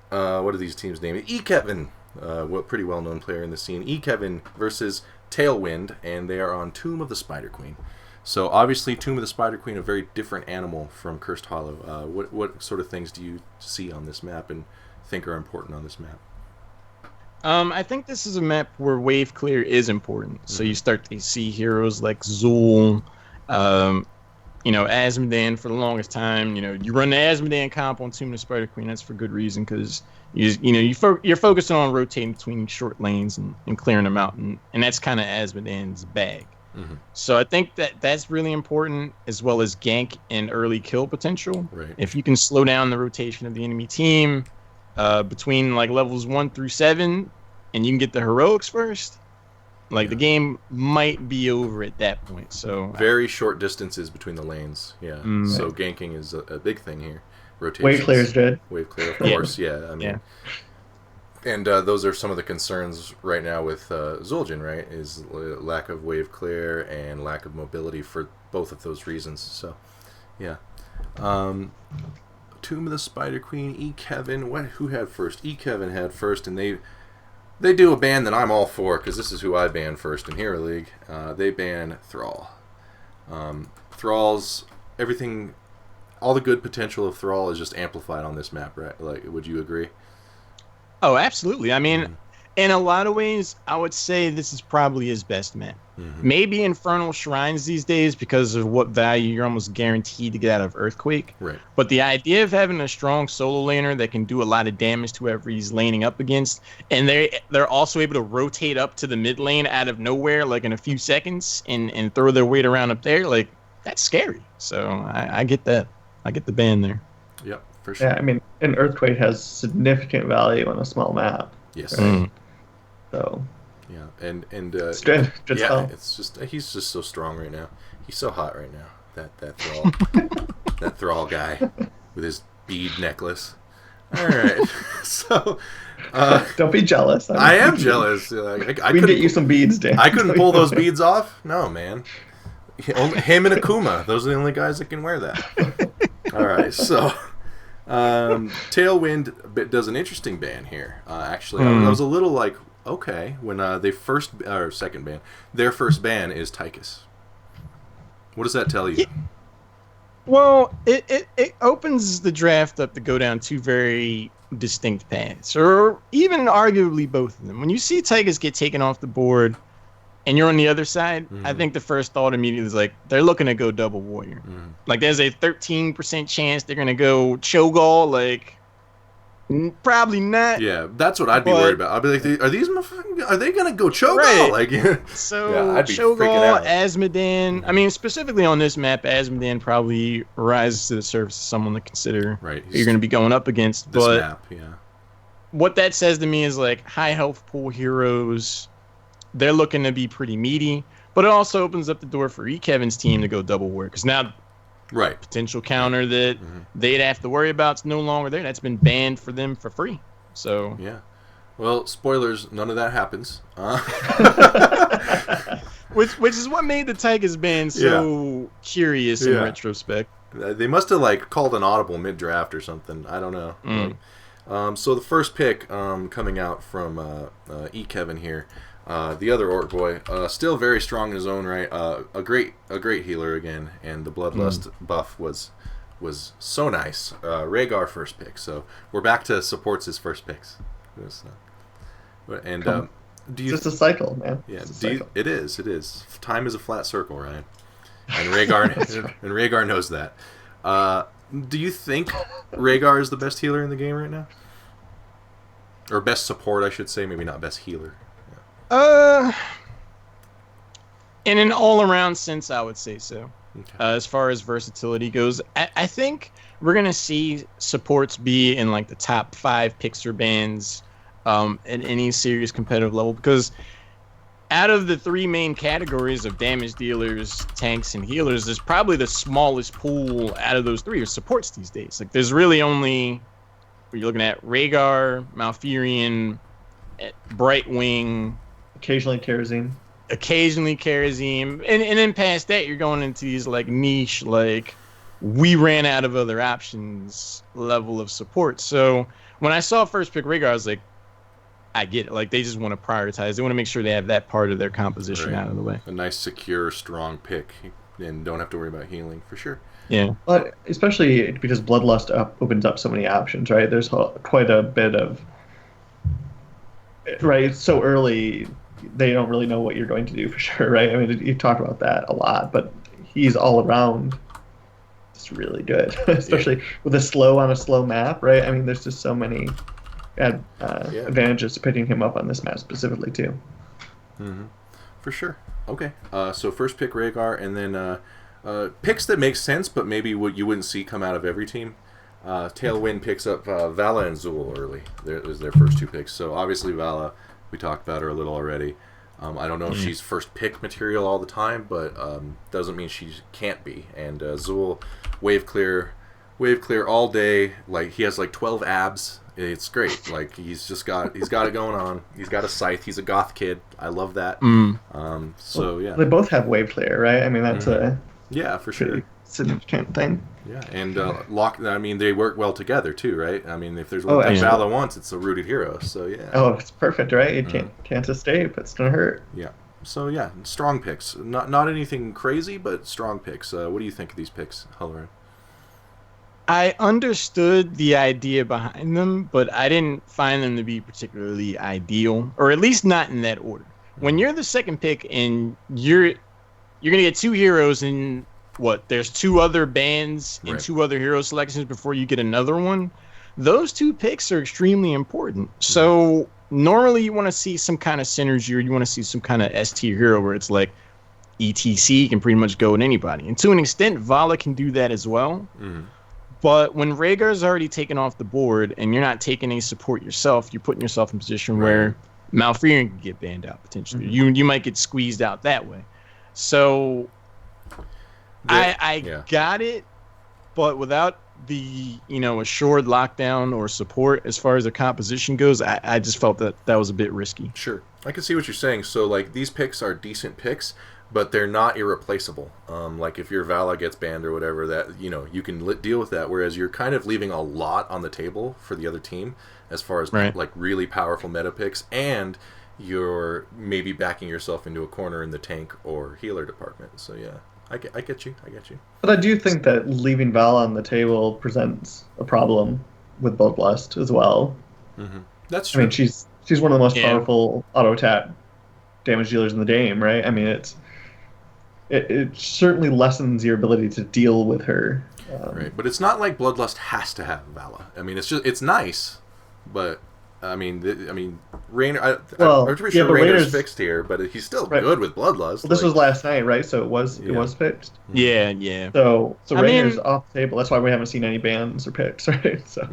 what are these teams named? ep.20. Pretty well-known player in the scene. ep.20 versus Tailwind, and they are on Tomb of the Spider Queen. So obviously, Tomb of the Spider Queen, a very different animal from Cursed Hollow. What sort of things do you see on this map and think are important on this map? I think this is a map where wave clear is important. So you start to see heroes like Zul, Asmodan for the longest time. You run the Asmodan comp on Tomb of the Spider Queen. That's for good reason, because you're focusing on rotating between short lanes and clearing them out, and that's kind of Asmodan's bag. So I think that's really important, as well as gank and early kill potential. Right. If you can slow down the rotation of the enemy team between like levels 1 through 7, and you can get the heroics first, the game might be over at that point. So very short distances between the lanes. Yeah. So ganking is a big thing here. Rotations. Wave clear is good. Wave clear, of course. Yeah. I mean, and those are some of the concerns right now with Zul'jin, right? Is lack of wave clear and lack of mobility for both of those reasons. So, yeah. Tomb of the Spider Queen, ep.20. Who had first? ep.20 had first, and they do a ban that I'm all for, because this is who I ban first in Hero League. They ban Thrall. Thrall's everything. All the good potential of Thrall is just amplified on this map, right? Like, would you agree? Oh, absolutely. I mean, in a lot of ways, I would say this is probably his best map. Maybe Infernal Shrines these days, because of what value you're almost guaranteed to get out of Earthquake. Right. But the idea of having a strong solo laner that can do a lot of damage to whoever he's laning up against, and they're also able to rotate up to the mid lane out of nowhere, like in a few seconds, and throw their weight around up there, like, that's scary. So I get that. I get the ban there. Yep, for sure. Yeah, I mean, an Earthquake has significant value on a small map. Yes. Right? So. Yeah, and it's good. It's just he's just so strong right now. He's so hot right now. That Thrall, that Thrall guy with his bead necklace. All right, so don't be jealous. I am jealous. I we can get you some beads, Dan. I couldn't pull those beads off. No, man. Him and Akuma. Those are the only guys that can wear that. All right, so Tailwind does an interesting ban here. Actually, I was a little like, okay, when their first ban is Tychus. What does that tell you? Well, it opens the draft up to go down two very distinct paths, or even arguably both of them. When you see Tychus get taken off the board, and you're on the other side, I think the first thought immediately is like, they're looking to go double warrior. Like, there's a 13% chance they're going to go Cho'Gall, like, probably not. Yeah, that's what I'd be worried about. I'd be like, are they going to go Cho'Gall? Right. Like, so, yeah, I'd be freaking out. Asmodan, I mean, specifically on this map, Asmodan probably rises to the surface as someone to consider who you're going to be going up against. This but map, yeah. What that says to me is, like, high health pool heroes, they're looking to be pretty meaty, but it also opens up the door for ep.20's team to go double warrior, because now potential counter that they'd have to worry about is no longer there. That's been banned for them for free. So yeah, Well, spoilers, none of that happens. Which is what made the Tigers band so curious in retrospect. They must have like called an audible mid-draft or something. I don't know. So the first pick coming out from Kevin here, the other Orc boy, still very strong in his own right. A great healer again, and the Bloodlust buff was so nice. Rhaegar first pick, so we're back to supports his first picks. And do you? It's just a cycle, man. Yeah, it is. Time is a flat circle, Ryan. And Rhaegar knows that. Do you think Rhaegar is the best healer in the game right now? Or best support, I should say. Maybe not best healer. Yeah. In an all-around sense, I would say so. Okay. As far as versatility goes, I think we're going to see supports be in like the top 5 picks or bans at any serious competitive level, because out of the 3 main categories of damage dealers, tanks, and healers, there's probably the smallest pool out of those 3 are supports these days. Like, there's really only, you're looking at Rhaegar, Malfurion, Brightwing, occasionally Kerosene, and then past that, you're going into these like niche, like we ran out of other options level of support. So when I saw first pick Rhaegar, I was like, I get it. Like, they just want to prioritize. They want to make sure they have that part of their composition out of the way. A nice, secure, strong pick, and don't have to worry about healing, for sure. Yeah. But especially because Bloodlust opens up so many options, right? There's quite a bit of... Right, it's so early, they don't really know what you're going to do for sure, right? I mean, you talk about that a lot, but he's all around just really good, especially with a slow map, right? I mean, there's just so many... advantages to picking him up on this map specifically too. For sure. Okay. So first pick Rhaegar, and then picks that make sense, but maybe what you wouldn't see come out of every team. Tailwind picks up Vala and Zool early. It was their first 2 picks. So obviously Vala, we talked about her a little already. I don't know if she's first pick material all the time, but doesn't mean she can't be. And Zool, wave clear all day. Like, he has like 12 abs. It's great. Like, he's got it going on. He's got a scythe. He's a goth kid. I love that. So yeah, they both have wave clear, right? I mean, that's a for sure significant thing. Yeah, and I mean, they work well together too, right? I mean, if there's one thing Vala wants, it's a rooted hero. So yeah. Oh, it's perfect, right? You can't escape. It's gonna hurt. Yeah. So yeah, strong picks. Not anything crazy, but strong picks. What do you think of these picks, Halorin? I understood the idea behind them, but I didn't find them to be particularly ideal, or at least not in that order. When you're the second pick and you're gonna get 2 heroes and there's 2 other bands and 2 other hero selections before you get another one. Those 2 picks are extremely important. So normally you want to see some kind of synergy, or you want to see some kind of S tier hero where it's like ETC can pretty much go with anybody, and to an extent Vala can do that as well. But when Rhaegar's already taken off the board and you're not taking any support yourself, you're putting yourself in a position where Malfurion can get banned out potentially. You might get squeezed out that way. So I got it, but without the assured lockdown or support as far as the composition goes, I just felt that was a bit risky. Sure, I can see what you're saying. So like, these picks are decent picks, but they're not irreplaceable. Like, if your Vala gets banned or whatever, that you can deal with that. Whereas you're kind of leaving a lot on the table for the other team as far as like really powerful meta picks, and you're maybe backing yourself into a corner in the tank or healer department. So yeah, I get you. But I do think that leaving Vala on the table presents a problem with Bloodlust as well. That's true. I mean, she's one of the most powerful auto attack damage dealers in the game, right? I mean, it certainly lessens your ability to deal with her. Right, but it's not like Bloodlust has to have Vala. I mean, it's nice, but I mean, Raynor. I'm pretty sure Raynor's fixed here, but he's still good with Bloodlust. Well, this was last night, right? So it was fixed. Yeah. So Raynor's off the table. That's why we haven't seen any bans or picks, right? So.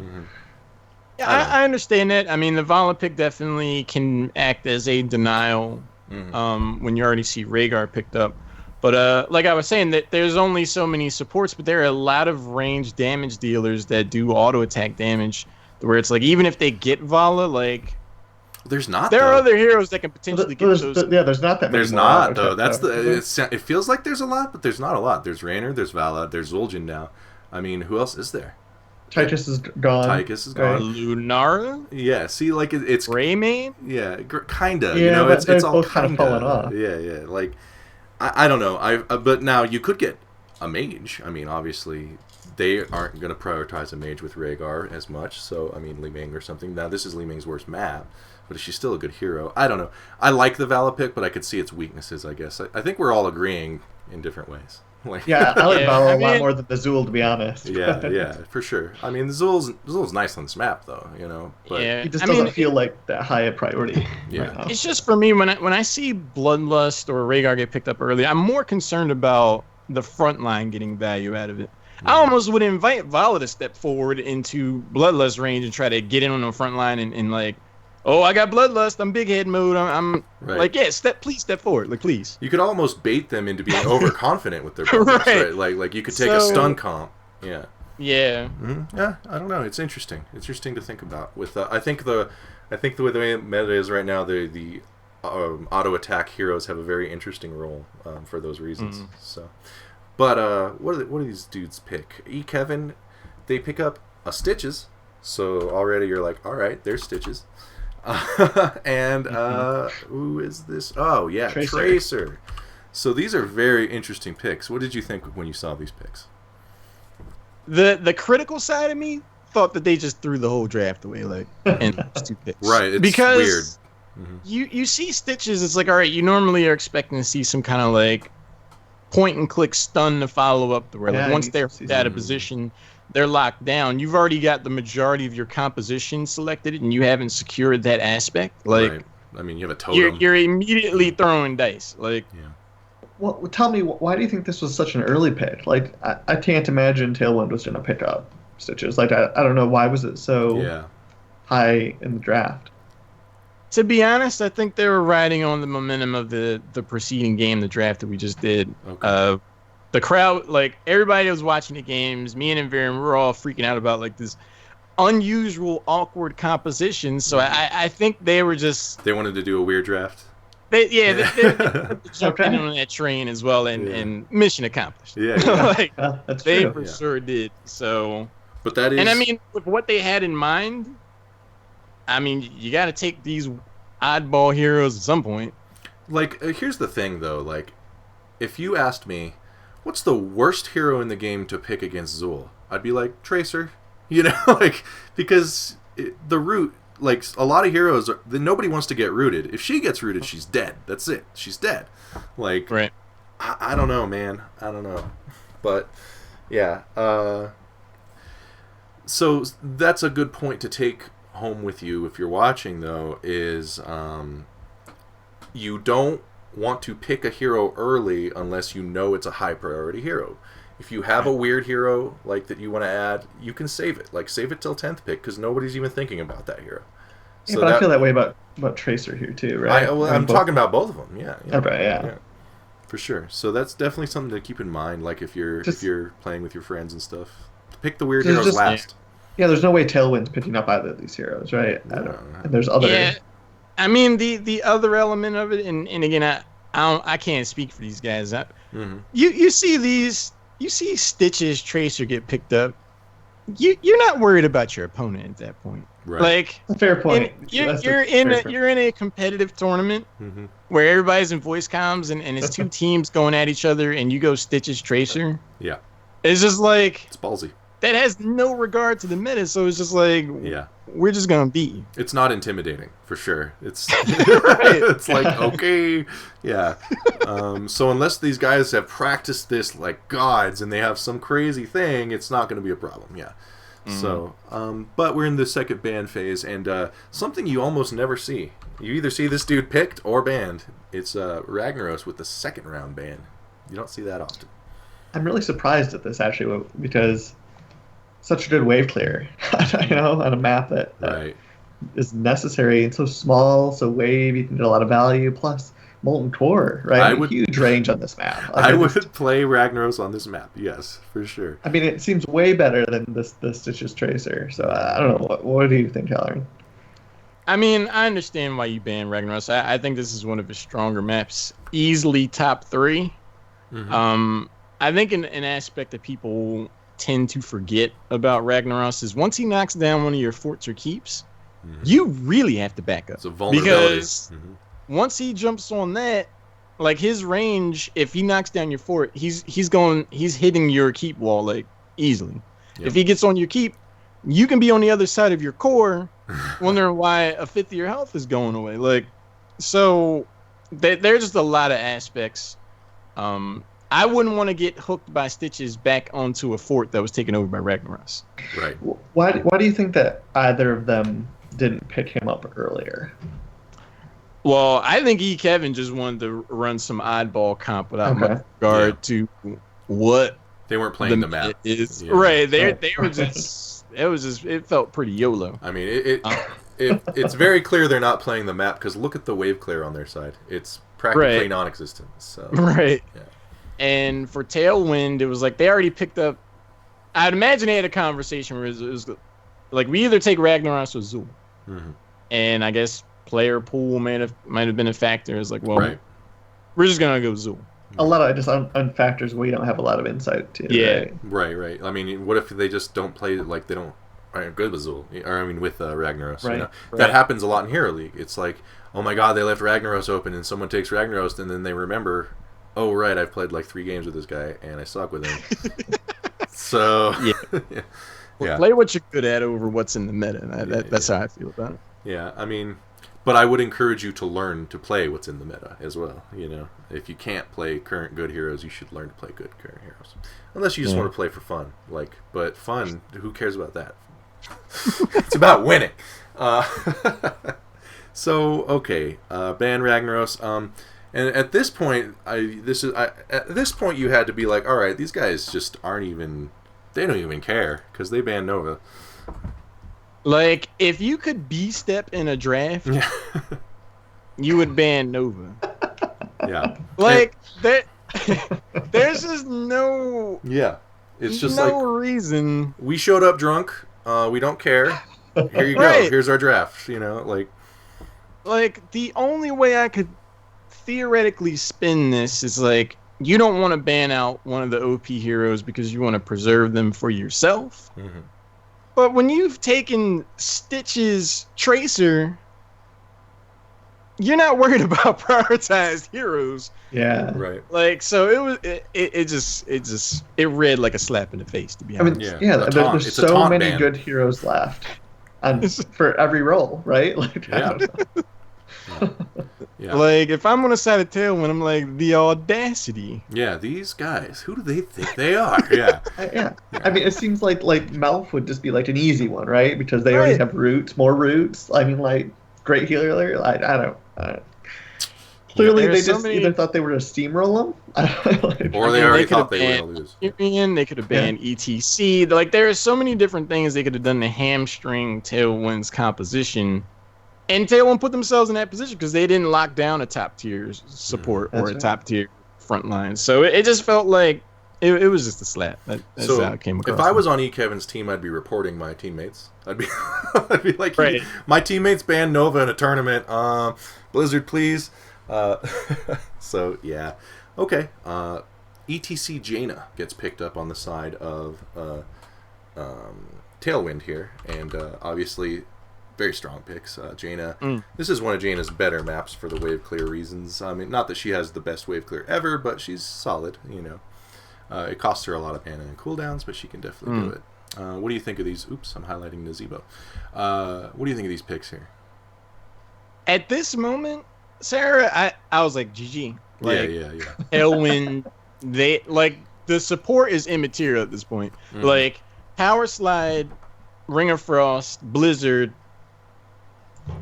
Yeah, I understand that. I mean, the Vala pick definitely can act as a denial when you already see Rhaegar picked up. But like I was saying, that there's only so many supports, but there are a lot of ranged damage dealers that do auto attack damage, where it's like, even if they get Vala, like There's not. There though. are other heroes that can potentially get those. There's not that many. There's more not auto though. attacks, That's the. It feels like there's a lot, but there's not a lot. There's Raynor, there's Vala, there's Zul'jin now. I mean, who else is there? Tychus is gone. Tychus is gone. Lunara? Yeah. See, like it's Rayman? Yeah, kinda. Yeah, you know, but it's all both kind of fallen off. Yeah. Like, I don't know. But now you could get a mage. I mean, obviously, they aren't going to prioritize a mage with Rhaegar as much. So, I mean, Li Ming or something. Now, this is Li Ming's worst map, but she's still a good hero. I don't know. I like the Vala pick, but I could see its weaknesses, I guess. I think we're all agreeing in different ways. Like, Yeah, I like Vala a lot more than the Zul, to be honest. yeah, for sure. I mean, Zul's nice on this map, though, you know. But He just doesn't feel like that high a priority. Yeah. Right now. It's just for me, when I see Bloodlust or Rhaegar get picked up early, I'm more concerned about the front line getting value out of it. I almost would invite Vala to step forward into Bloodlust range and try to get in on the front line and like, oh, I got Bloodlust, I'm big head mode, I'm Right. like, yeah, please step forward, like, please. You could almost bait them into being overconfident with their Bloodlust, Right. right? Like you could take a stun comp. Yeah. Yeah. Mm-hmm. Yeah, I don't know. It's interesting. It's interesting to think about. With I think the way the meta is right now, the auto attack heroes have a very interesting role for those reasons. So, but what do these dudes pick? Kevin, they pick up a Stitches. So already you're like, all right, there's Stitches. And who is this? Oh yeah, Tracer. So these are very interesting picks. What did you think when you saw these picks? The critical side of me thought that they just threw the whole draft away, like, and two picks. Right, it's because weird. You see Stitches, it's like, all right, you normally are expecting to see some kind of like point and click stun to follow up the like once they're out of position, they're locked down. You've already got the majority of your composition selected and you haven't secured that aspect. Like, right. I mean, you have a totem. You're immediately throwing dice. Like, yeah. Well, tell me, why do you think this was such an early pick? Like, I can't imagine Tailwind was going to pick up Stitches. Like, I don't know, why was it so high in the draft? To be honest, I think they were riding on the momentum of the preceding game, the draft that we just did. Okay. The crowd, like, everybody was watching the games. Me and Envirian, we were all freaking out about, like, this unusual, awkward composition. So I think they were just... They wanted to do a weird draft? They jumped in on that train as well, and mission accomplished. Yeah. Like, that's they true. for sure did. So... But that is... And I mean, with what they had in mind, I mean, you got to take these oddball heroes at some point. Like, here's the thing, though. Like, if you asked me, what's the worst hero in the game to pick against Zul? I'd be like, Tracer. You know, like, because the root, like, a lot of heroes, nobody wants to get rooted. If she gets rooted, she's dead. That's it. She's dead. Like, right. I don't know, man. I don't know. But, yeah. So that's a good point to take home with you if you're watching, though, is you don't want to pick a hero early unless you know it's a high priority hero. If you have a weird hero like that you want to add, you can save it. Like, save it till 10th pick because nobody's even thinking about that hero. Yeah, so but I feel that way about Tracer here too, right? I'm talking about both of them. Yeah. Okay, yeah. For sure. So that's definitely something to keep in mind. Like if you're playing with your friends and stuff, pick the weird heroes last. Yeah, there's no way Tailwind's picking up either of these heroes, right? And there's other. Yeah, I mean the other element of it, and again, I can't speak for these guys. You see Stitches Tracer get picked up. You're not worried about your opponent at that point. Right. Like, that's a fair point. You're in a competitive tournament where everybody's in voice comms and it's two teams going at each other, and you go Stitches Tracer. Yeah, it's just like it's ballsy. That has no regard to the meta, so it's just like, we're just gonna beat you. It's not intimidating, for sure. It's it's like, okay, yeah. So unless these guys have practiced this like gods and they have some crazy thing, it's not going to be a problem, yeah. So, but we're in the second ban phase, and something you almost never see. You either see this dude picked or banned. It's Ragnaros with the second round ban. You don't see that often. I'm really surprised at this, actually, because such a good wave clear, you know, on a map that is necessary and so small, so wave, you can get a lot of value, plus Molten Core, right? Huge range on this map. I would play Ragnaros on this map, yes, for sure. I mean, it seems way better than the Stitches Tracer, so I don't know. What do you think, Halorin? I mean, I understand why you banned Ragnaros. I think this is one of his stronger maps. Easily top 3. Mm-hmm. I think an aspect that people tend to forget about Ragnaros is once he knocks down one of your forts or keeps, you really have to back up. It's a vulnerability. Because once he jumps on that, like his range, if he knocks down your fort, he's hitting your keep wall like easily. Yep. If he gets on your keep, you can be on the other side of your core, wondering why a fifth of your health is going away. Like, so there's just a lot of aspects. I wouldn't want to get hooked by Stitches back onto a fort that was taken over by Ragnaros. Right. Why do you think that either of them didn't pick him up earlier? Well, I think Kevin just wanted to run some oddball comp without much regard to what they weren't playing the map. Right. They were just. It felt pretty YOLO. I mean, it's very clear they're not playing the map because look at the wave clear on their side. It's practically non-existent. So. Right. Yeah. And for Tailwind, it was like they already picked up. I'd imagine they had a conversation where it was like we either take Ragnaros or Zul, and I guess player pool might have been a factor. It's like, well, we're just gonna go Zul. A lot of just on factors we don't have a lot of insight to. Yeah. Right. I mean, what if they just don't play like they don't aren't good with Zul, or I mean with Ragnaros? Right. You know? That happens a lot in Hero League. It's like, oh my God, they left Ragnaros open, and someone takes Ragnaros, and then they remember, oh right, I've played like 3 games with this guy, and I suck with him. So yeah. Play what you're good at over what's in the meta. That's how I feel about it. Yeah, I mean. But I would encourage you to learn to play what's in the meta as well. You know, if you can't play current good heroes, you should learn to play good current heroes. Unless you just want to play for fun, but fun. Who cares about that? It's about winning. So okay, ban Ragnaros. And at this point, at this point you had to be like, all right, these guys just aren't even. They don't even care because they banned Nova. Like, if you could B-step in a draft, you would ban Nova. Yeah. Like, there's just no... Yeah. It's just no reason. We showed up drunk. We don't care. Here you go. Here's our draft. You know, like... Like, the only way I could theoretically spin this is, like, you don't want to ban out one of the OP heroes because you want to preserve them for yourself. Mm-hmm. But when you've taken Stitch's Tracer, you're not worried about prioritized heroes. Yeah. Right. Like, so it read like a slap in the face, to be honest. I mean, there's so many good heroes left for every role, right? Like, I don't know. Yeah. Like, if I'm on the side of Tailwind, I'm like, the audacity. Yeah, these guys, who do they think they are? Yeah. Yeah. I mean, it seems like Melf would just be like an easy one, right? Because they already have more roots. I mean, like, great healer. I don't. Clearly, they just either thought they were going to steamroll them, or they already thought they were going to lose. They could have banned ETC. Like, there are so many different things they could have done to hamstring Tailwind's composition. And Tailwind put themselves in that position because they didn't lock down a top tier support or a top tier front line. So it just felt like it was just a slap. That's how it came across. If I was on Kevin's team, I'd be reporting my teammates. I'd be like, my teammates banned Nova in a tournament. Blizzard, please. So yeah, okay. ETC Jaina gets picked up on the side of Tailwind here, and obviously. Very strong picks. Jaina. This is one of Jaina's better maps for the wave clear reasons. I mean, not that she has the best wave clear ever, but she's solid, you know. It costs her a lot of mana and cooldowns, but she can definitely do it. What do you think of these? Oops, I'm highlighting Nazebo. What do you think of these picks here? At this moment, Sarah, I was like, GG. Like, yeah. Tailwind, the support is immaterial at this point. Like, Power Slide, Ring of Frost, Blizzard,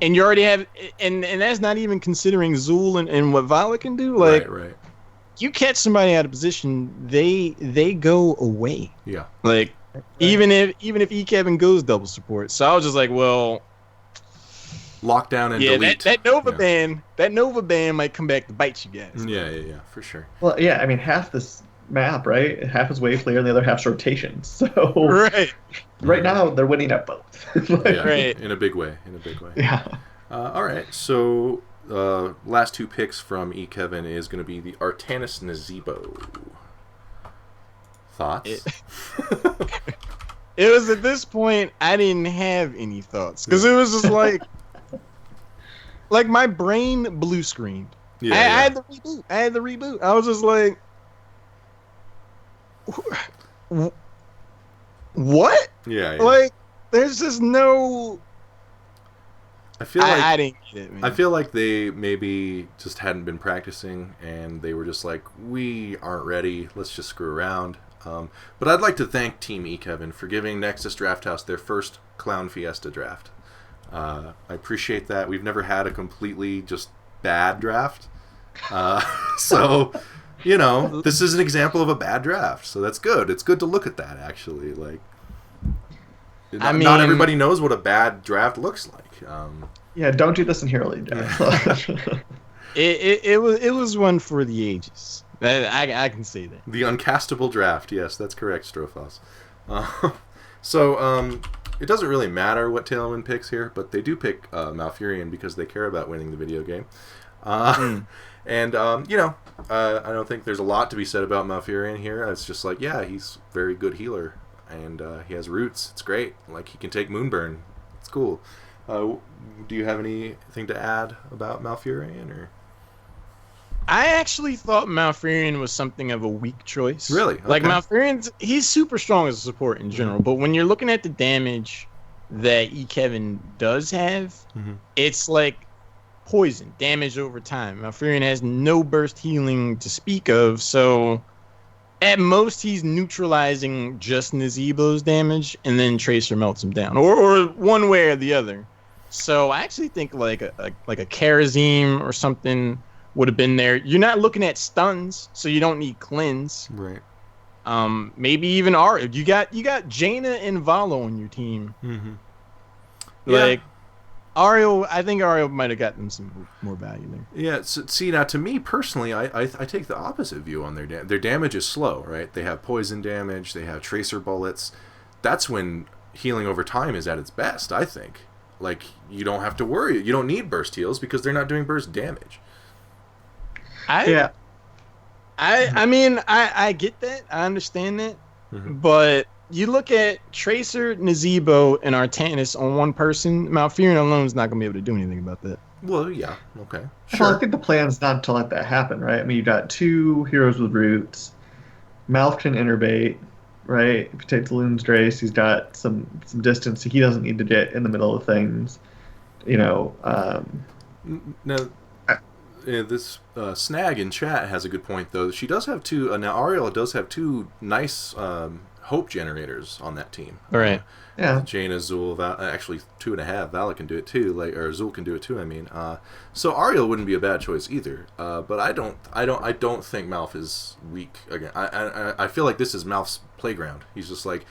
and you already have, and that's not even considering Zul and what Vala can do. Like, right. You catch somebody out of position, they go away. Yeah. Like, even if Kevin goes double support. So I was just like, well, lockdown and delete. That Nova ban might come back to bite you guys. Yeah, for sure. Well, yeah, I mean, half this map, right? Half is wave clear and the other half's rotation. So right now they're winning at both. Right. In a big way. Yeah. All right, so last two picks from E. Kevin is going to be the Artanis Nazebo. Thoughts? It was at this point I didn't have any thoughts because it was just like my brain blue screened. I had the reboot. I was just like, what? Yeah. Like, there's just no. I feel like I didn't get it, man. I feel like they maybe just hadn't been practicing, and they were just like, we aren't ready. Let's just screw around. But I'd like to thank Team E. Kevin for giving Nexus Drafthouse their first Clown Fiesta draft. I appreciate that. We've never had a completely just bad draft. So, this is an example of a bad draft. So that's good. It's good to look at that, actually. Like, not everybody knows what a bad draft looks like. Yeah, don't do this in Hero League. It was one for the ages. I can say that. The uncastable draft. Yes, that's correct, Strophos. So, it doesn't really matter what Tailwind picks here, but they do pick Malfurion because they care about winning the video game. And, I don't think there's a lot to be said about Malfurion here. It's just like, yeah, he's a very good healer, and he has roots. It's great. Like, he can take Moonburn. It's cool. Do you have anything to add about Malfurion, or...? I actually thought Malfurion was something of a weak choice. Really? Okay. Like, Malfurion's, he's super strong as a support in general, but when you're looking at the damage that E. Kevin does have, it's like poison, damage over time. Malfurion has no burst healing to speak of, so at most he's neutralizing just Nazebo's damage, and then Tracer melts him down, or one way or the other. So I actually think like a Karazim or something would have been there. You're not looking at stuns, so you don't need cleanse. Right. Maybe even Ariel. You got Jaina and Valo on your team. Yeah. Ariel, I think Ariel might have gotten some more value there. Yeah, so, see, now to me personally, I take the opposite view on their damage is slow, right? They have poison damage, they have tracer bullets. That's when healing over time is at its best, I think. Like, you don't have to worry. You don't need burst heals because they're not doing burst damage. I get that. I understand that. But you look at Tracer, Nazebo, and Artanis on one person, Malfurion alone is not going to be able to do anything about that. Well, yeah. Okay. Sure. Well, I think the plan's not to let that happen, right? I mean, you got two heroes with roots. Malf can innervate, right? If you take the Loon's Drace, he's got some distance. He doesn't need to get in the middle of things. Now, this Snag in chat has a good point, though. She does have two... now, Ariel does have two nice hope generators on that team. All right. Yeah. Jaina, Zul, actually 2.5. Vala can do it, too. Or Zul can do it, too, I mean. So Ariel wouldn't be a bad choice, either. But I don't think Malf is weak. Again, I feel like this is Malf's playground. He's just like,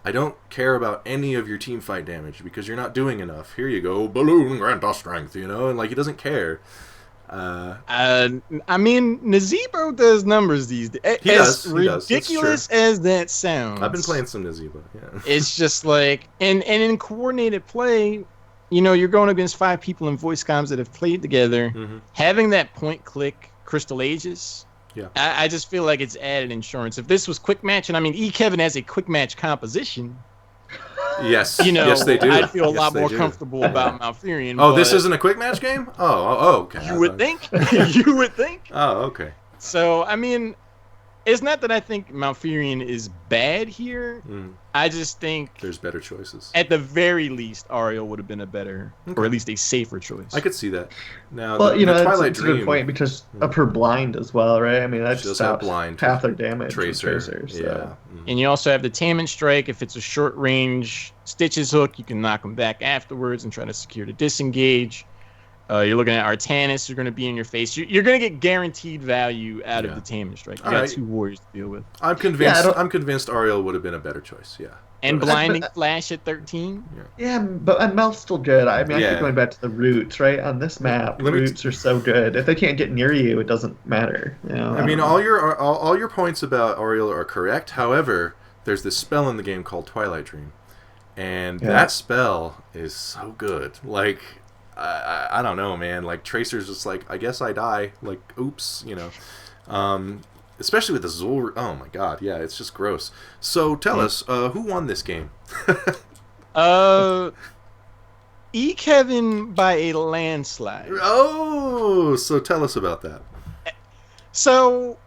I don't care about any of your team fight damage because you're not doing enough. Here you go, balloon, grant us strength, and like, he doesn't care. Nazebo does numbers these days. He does. Ridiculous as that sounds. I've been playing some Nazebo. Yeah. It's just like, and in coordinated play, you're going against 5 people in voice comms that have played together. Having that point click Crystal Aegis. Yeah. I just feel like it's added insurance. If this was quick match, and E. Kevin has a quick match composition. Yes. Yes, they do. I'd feel a lot more comfortable about Malfurion. Oh, this isn't a quick match game? Oh, okay. You would think. You would think. Oh, okay. So, it's not that I think Malfurion is bad here. I just think there's better choices. At the very least, Ariel would have been a better, or at least a safer choice. I could see that. Now, well, the Twilight that's a good point because of her blind as well, right? I mean, that just stops half their damage. Tracers. So. Yeah. And you also have the Tainment Strike. If it's a short range Stitches hook, you can knock them back afterwards and try to secure the disengage. You're looking at Artanis, you're going to be in your face. You're going to get guaranteed value out of the Tainment Strike. You got 2 warriors to deal with. I'm convinced. I'm convinced Ariel would have been a better choice. Yeah. And Blinding Flash at 13. Yeah, but Mel's still good. I keep going back to the roots, right? On this map, roots are so good. If they can't get near you, it doesn't matter. All your points about Ariel are correct. However, there's this spell in the game called Twilight Dream, and that spell is so good. Like, I don't know, man. Like Tracer's just like, I guess I die. Like, oops, especially with the Zul. Oh my god, yeah, it's just gross. So tell us, who won this game? Kevin by a landslide. Oh, so tell us about that. So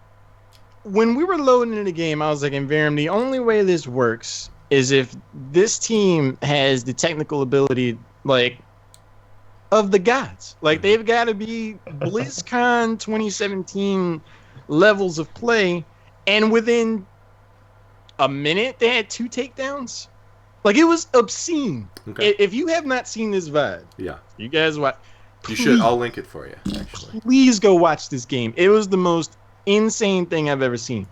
when we were loading in the game, I was like, Invarium, the only way this works is if this team has the technical ability, like, of the gods. Like, they've got to be BlizzCon 2017 levels of play, and within a minute, they had 2 takedowns. Like, it was obscene. Okay. If you have not seen this VOD, yeah, you guys watch. You should. I'll link it for you, actually. Please go watch this game. It was the most insane thing I've ever seen.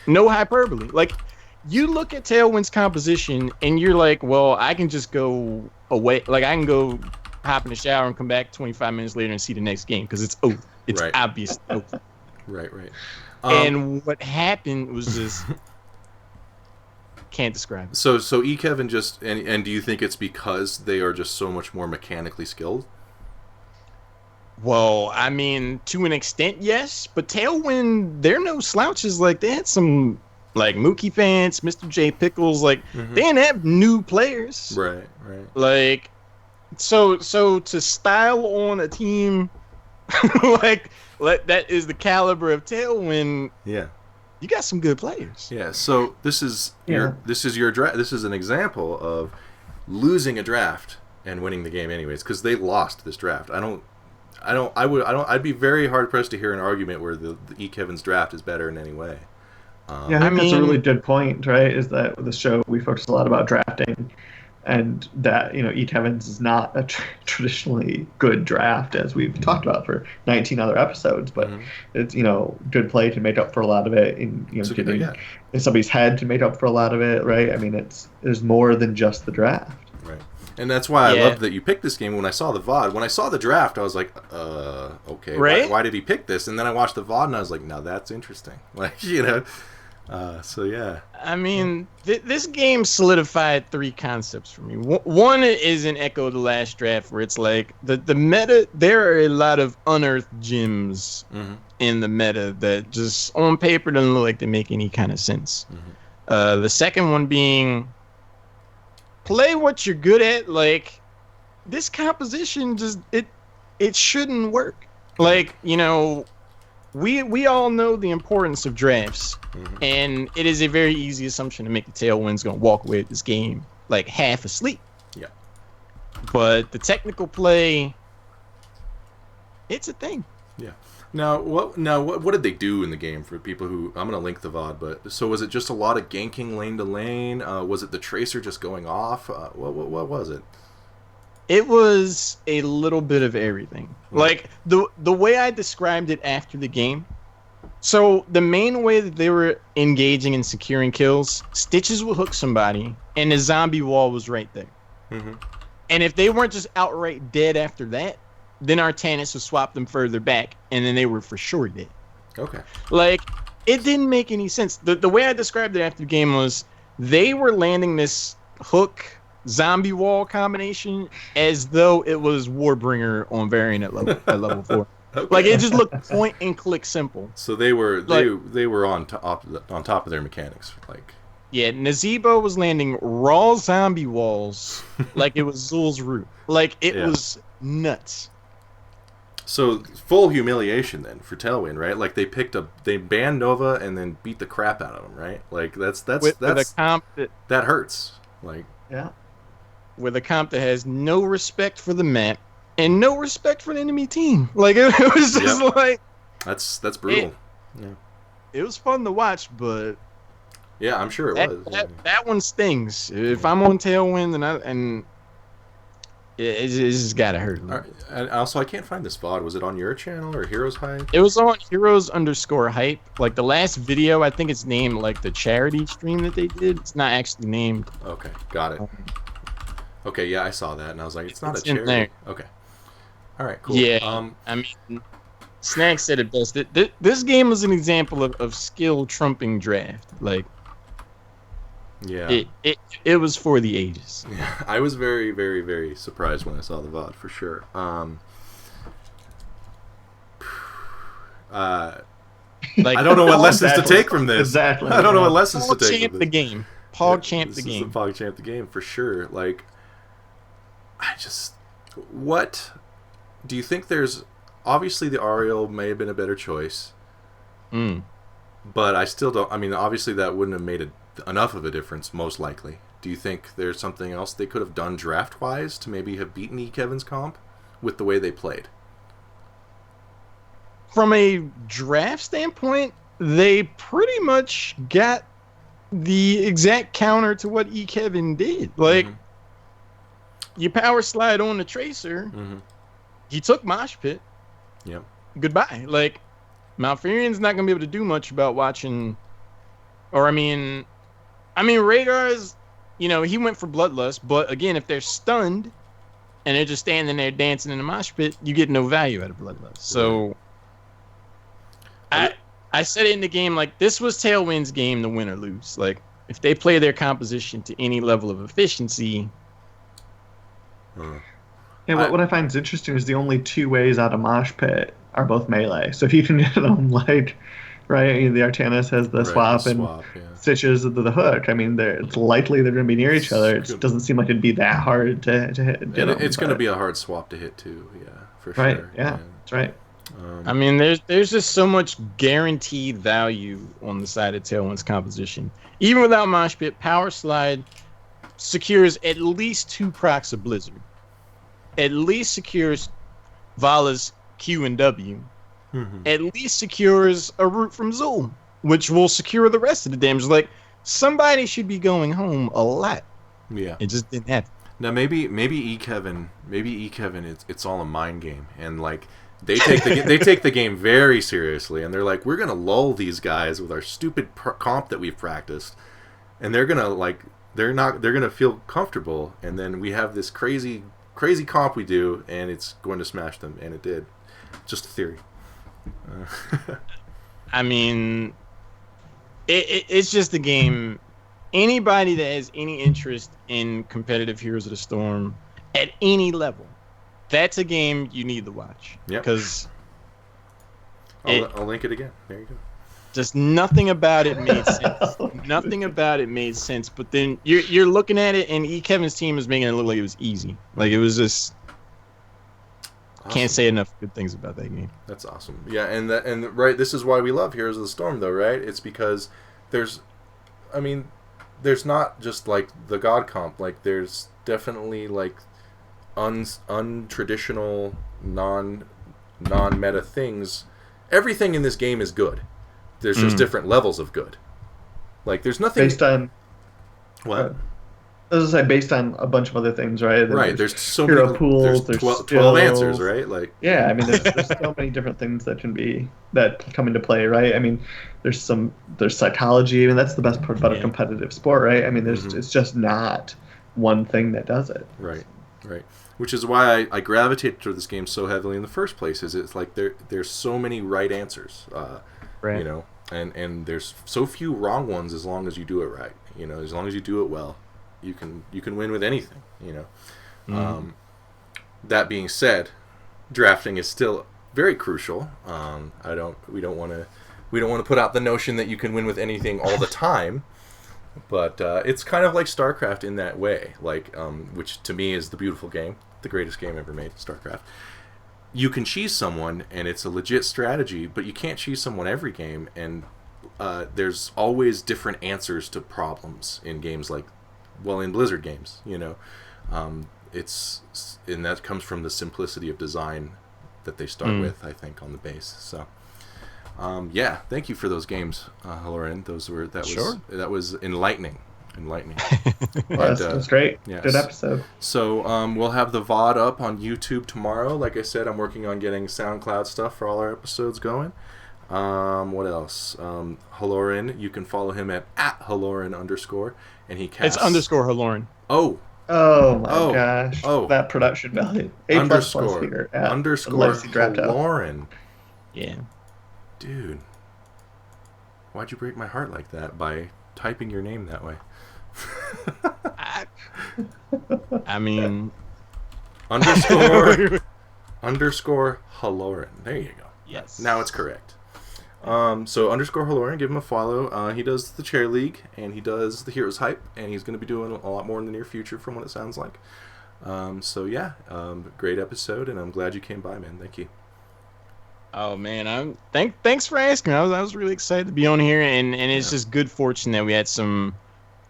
No hyperbole. Like, you look at Tailwind's composition, and you're like, well, I can just go away. Like, I can go hop in the shower and come back 25 minutes later and see the next game, because it's over. It's obvious over. Right. And what happened was just... can't describe it. So Kevin just... And do you think it's because they are just so much more mechanically skilled? Well, I mean, to an extent, yes. But Tailwind, they're no slouches. Like, they had some, like, Mookie fans, Mr. J. Pickles. Like, they didn't have new players. Right. Like, so to style on a team like that is the caliber of Tailwind. Yeah. You got some good players. Yeah. So this is your draft. This is an example of losing a draft and winning the game anyways, because they lost this draft. I'd be very hard pressed to hear an argument where the Kevin's draft is better in any way. I think that's a really good point, right? Is that with the show we focus a lot about drafting, and that Kevin's is not a traditionally good draft, as we've talked about for 19 other episodes, but it's good play to make up for a lot of it, in getting in somebody's head to make up for a lot of it, right? I mean, there's more than just the draft. Right. And that's why I loved that you picked this game. When I saw the VOD, when I saw the draft, I was like, okay, right? Why did he pick this? And then I watched the VOD, and I was like, now that's interesting. Like, so yeah. I mean, this game solidified 3 concepts for me. One is an echo of the last draft, where it's like the meta. There are a lot of unearthed gems in the meta that just on paper doesn't look like they make any kind of sense. The second one being, play what you're good at. Like, this composition just it shouldn't work. Like, we all know the importance of drafts, and it is a very easy assumption to make the Tailwind's going to walk away with this game like half asleep. Yeah. But the technical play, it's a thing. Yeah. Now what did they do in the game for people who... I'm going to link the VOD, but... So was it just a lot of ganking lane to lane? Was it the Tracer just going off? What was it? It was a little bit of everything. Like, the way I described it after the game... So, the main way that they were engaging and securing kills, Stitches would hook somebody, and the zombie wall was right there. And if they weren't just outright dead after that, then Artanis would swap them further back, and then they were for sure dead. Okay. Like, it didn't make any sense. The way I described it after the game was, they were landing this hook zombie wall combination as though it was Warbringer on variant at level 4. Okay. Like, it just looked point and click simple. So they were they were on top of their mechanics, like. Yeah, Nazebo was landing raw zombie walls like it was Zul's root. Like, it was nuts. So full humiliation then for Tailwind, right? Like, they banned Nova and then beat the crap out of them, right? Like, that's with a comp that hurts. Like, yeah, with a comp that has no respect for the map and no respect for the enemy team. Like, it was just like... That's brutal. It was fun to watch, but... Yeah, I'm sure it was. That one stings. If I'm on Tailwind, it's just gotta hurt. Right. And also, I can't find this VOD. Was it on your channel or Heroes Hype? It was on Heroes_Hype. Like, the last video, I think it's named, like, the charity stream that they did. It's not actually named. Okay, got it. Okay, yeah, I saw that, and I was like, it's not a charity. Okay. All right, cool. Yeah, I mean, Snack said it best. This game was an example of skill trumping draft. Like, Yeah. It was for the ages. Yeah, I was very, very, very surprised when I saw the VOD, for sure. Like, I don't know what lessons to take from this. Exactly. I don't know what lessons to take Champ from the this. game. Champ the game. Champ the game, for sure. Like, what do you think there's... Obviously, the Ariel may have been a better choice. But I still don't... I mean, obviously, that wouldn't have made enough of a difference, most likely. Do you think there's something else they could have done draft-wise to maybe have beaten Kevin's comp with the way they played? From a draft standpoint, they pretty much got the exact counter to what Kevin did. Like, you power slide on the Tracer, he took Mosh Pit. Yep. Goodbye. Like, Malfurion's not going to be able to do much about watching... Or, I mean, Rhaegar's, he went for Bloodlust, but again, if they're stunned and they're just standing there dancing in the mosh pit, you get no value out of Bloodlust. So, I said it in the game, like, this was Tailwind's game to win or lose. Like, if they play their composition to any level of efficiency... And what I find is interesting is the only two ways out of mosh pit are both melee. So if you can get them, like... Right, the Artanis has the swap and Stitches the hook. I mean, it's likely they're going to be near each other. It doesn't seem like it'd be that hard to hit. It's going to be a hard swap to hit too. Yeah, for sure. Right. Yeah, that's right. I mean, there's just so much guaranteed value on the side of Tailwind's composition. Even without Mosh Pit, Power Slide secures at least 2 procs of Blizzard. At least secures Vala's Q and W. At least secures a route from Zul, which will secure the rest of the damage. Like, somebody should be going home a lot. Yeah. It just didn't happen. Now, maybe Kevin, it's all a mind game. And, like, they take the game very seriously. And they're like, we're going to lull these guys with our stupid comp that we've practiced. And they're going to, like, they're going to feel comfortable. And then we have this crazy comp we do, and it's going to smash them. And it did. Just a theory. I mean, it's just a game. Anybody that has any interest in competitive Heroes of the Storm at any level, that's a game you need to watch. Yeah. Because I'll link it again. There you go. Just nothing about it made sense. Nothing about it made sense. But then you're looking at it, and Kevin's team is making it look like it was easy. Like, it was just... Awesome. Can't say enough good things about that game. That's awesome. Yeah, and right, this is why we love Heroes of the Storm, though, right? It's because there's not just, like, the God comp. Like, there's definitely, like, untraditional, non-meta things. Everything in this game is good. There's just different levels of good. Like, there's nothing... Based on... What? As I say, based on a bunch of other things, right? Right. There's so hero many pools. There's 12 answers, right? Like. Yeah, I mean, there's so many different things that come into play, right? I mean, there's psychology. I mean, that's the best part about a competitive sport, right? I mean, it's just not one thing that does it. Right. Right. Which is why I gravitated toward this game so heavily in the first place. Is it's like there's so many right answers, right? You know, and there's so few wrong ones as long as you do it right. You know, as long as you do it well. You can win with anything, you know. That being said, drafting is still very crucial. We don't want to put out the notion that you can win with anything all the time, but it's kind of like StarCraft in that way, like which to me is the beautiful game, the greatest game ever made, StarCraft. You can cheese someone and it's a legit strategy, but you can't cheese someone every game, and there's always different answers to problems in games like. Well, in Blizzard games, you know, and that comes from the simplicity of design that they start with, I think, on the base. So, thank you for those games, Halorin. That was enlightening. That's great. Yes. Good episode. So we'll have the VOD up on YouTube tomorrow. Like I said, I'm working on getting SoundCloud stuff for all our episodes going. What else? Halorin, you can follow him at @Halorin_, and he casts... It's _Halorin. Oh my gosh. That production value. A++ here at _Halorin. Yeah. Dude. Why'd you break my heart like that by typing your name that way? I mean, underscore Halorin. There you go. yes. Now it's correct. So underscore Halorin, give him a follow. He does the Chair League and he does the Heroes Hype, and he's going to be doing a lot more in the near future from what it sounds like. So yeah, great episode, and I'm glad you came by, man. Thank you. Oh man, thanks for asking. I was really excited to be on here, and it's just good fortune that we had some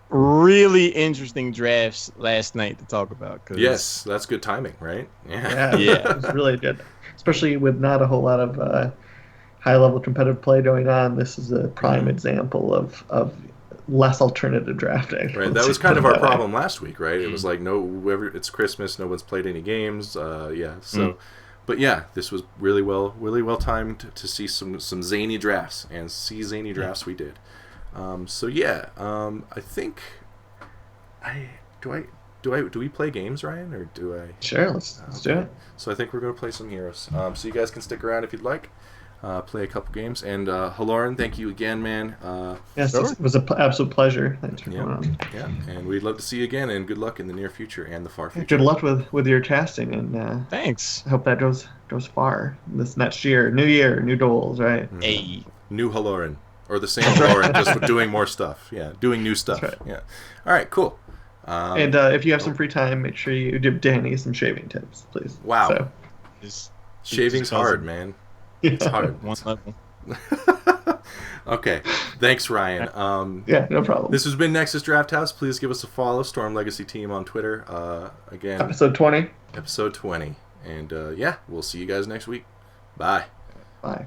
really interesting drafts last night to talk about. Yes, that's good timing, right? Yeah. It was really good, especially with not a whole lot of high-level competitive play going on. This is a prime example of less alternative drafting. Right, that was kind of our problem last week, right? It was like, it's Christmas, no one's played any games. But yeah, this was really well timed to see some zany drafts, and zany drafts we did. I think do we play games, Ryan, or do I? Sure, let's do it. So I think we're going to play some Heroes. So you guys can stick around if you'd like. Play a couple games. And Halorin, thank you again, man. Yes, sure. It was an absolute pleasure. Thanks for coming on. Yeah, and we'd love to see you again, and good luck in the near future and the far future. Good luck with your casting, and thanks. I hope that goes far this next year. New year, new goals, right? Mm-hmm. Hey. New Halorin. Or the same Halorin, just with doing more stuff. Yeah, doing new stuff. That's right. Yeah. All right, cool. And if you have some free time, make sure you give Danny some shaving tips, please. Wow. Shaving's hard, man. It's hard. One level. Okay. Thanks, Ryan. Yeah, no problem. This has been Nexus Drafthouse. Please give us a follow. Storm Legacy Team on Twitter. Again, episode 20. Episode 20. And we'll see you guys next week. Bye. Bye.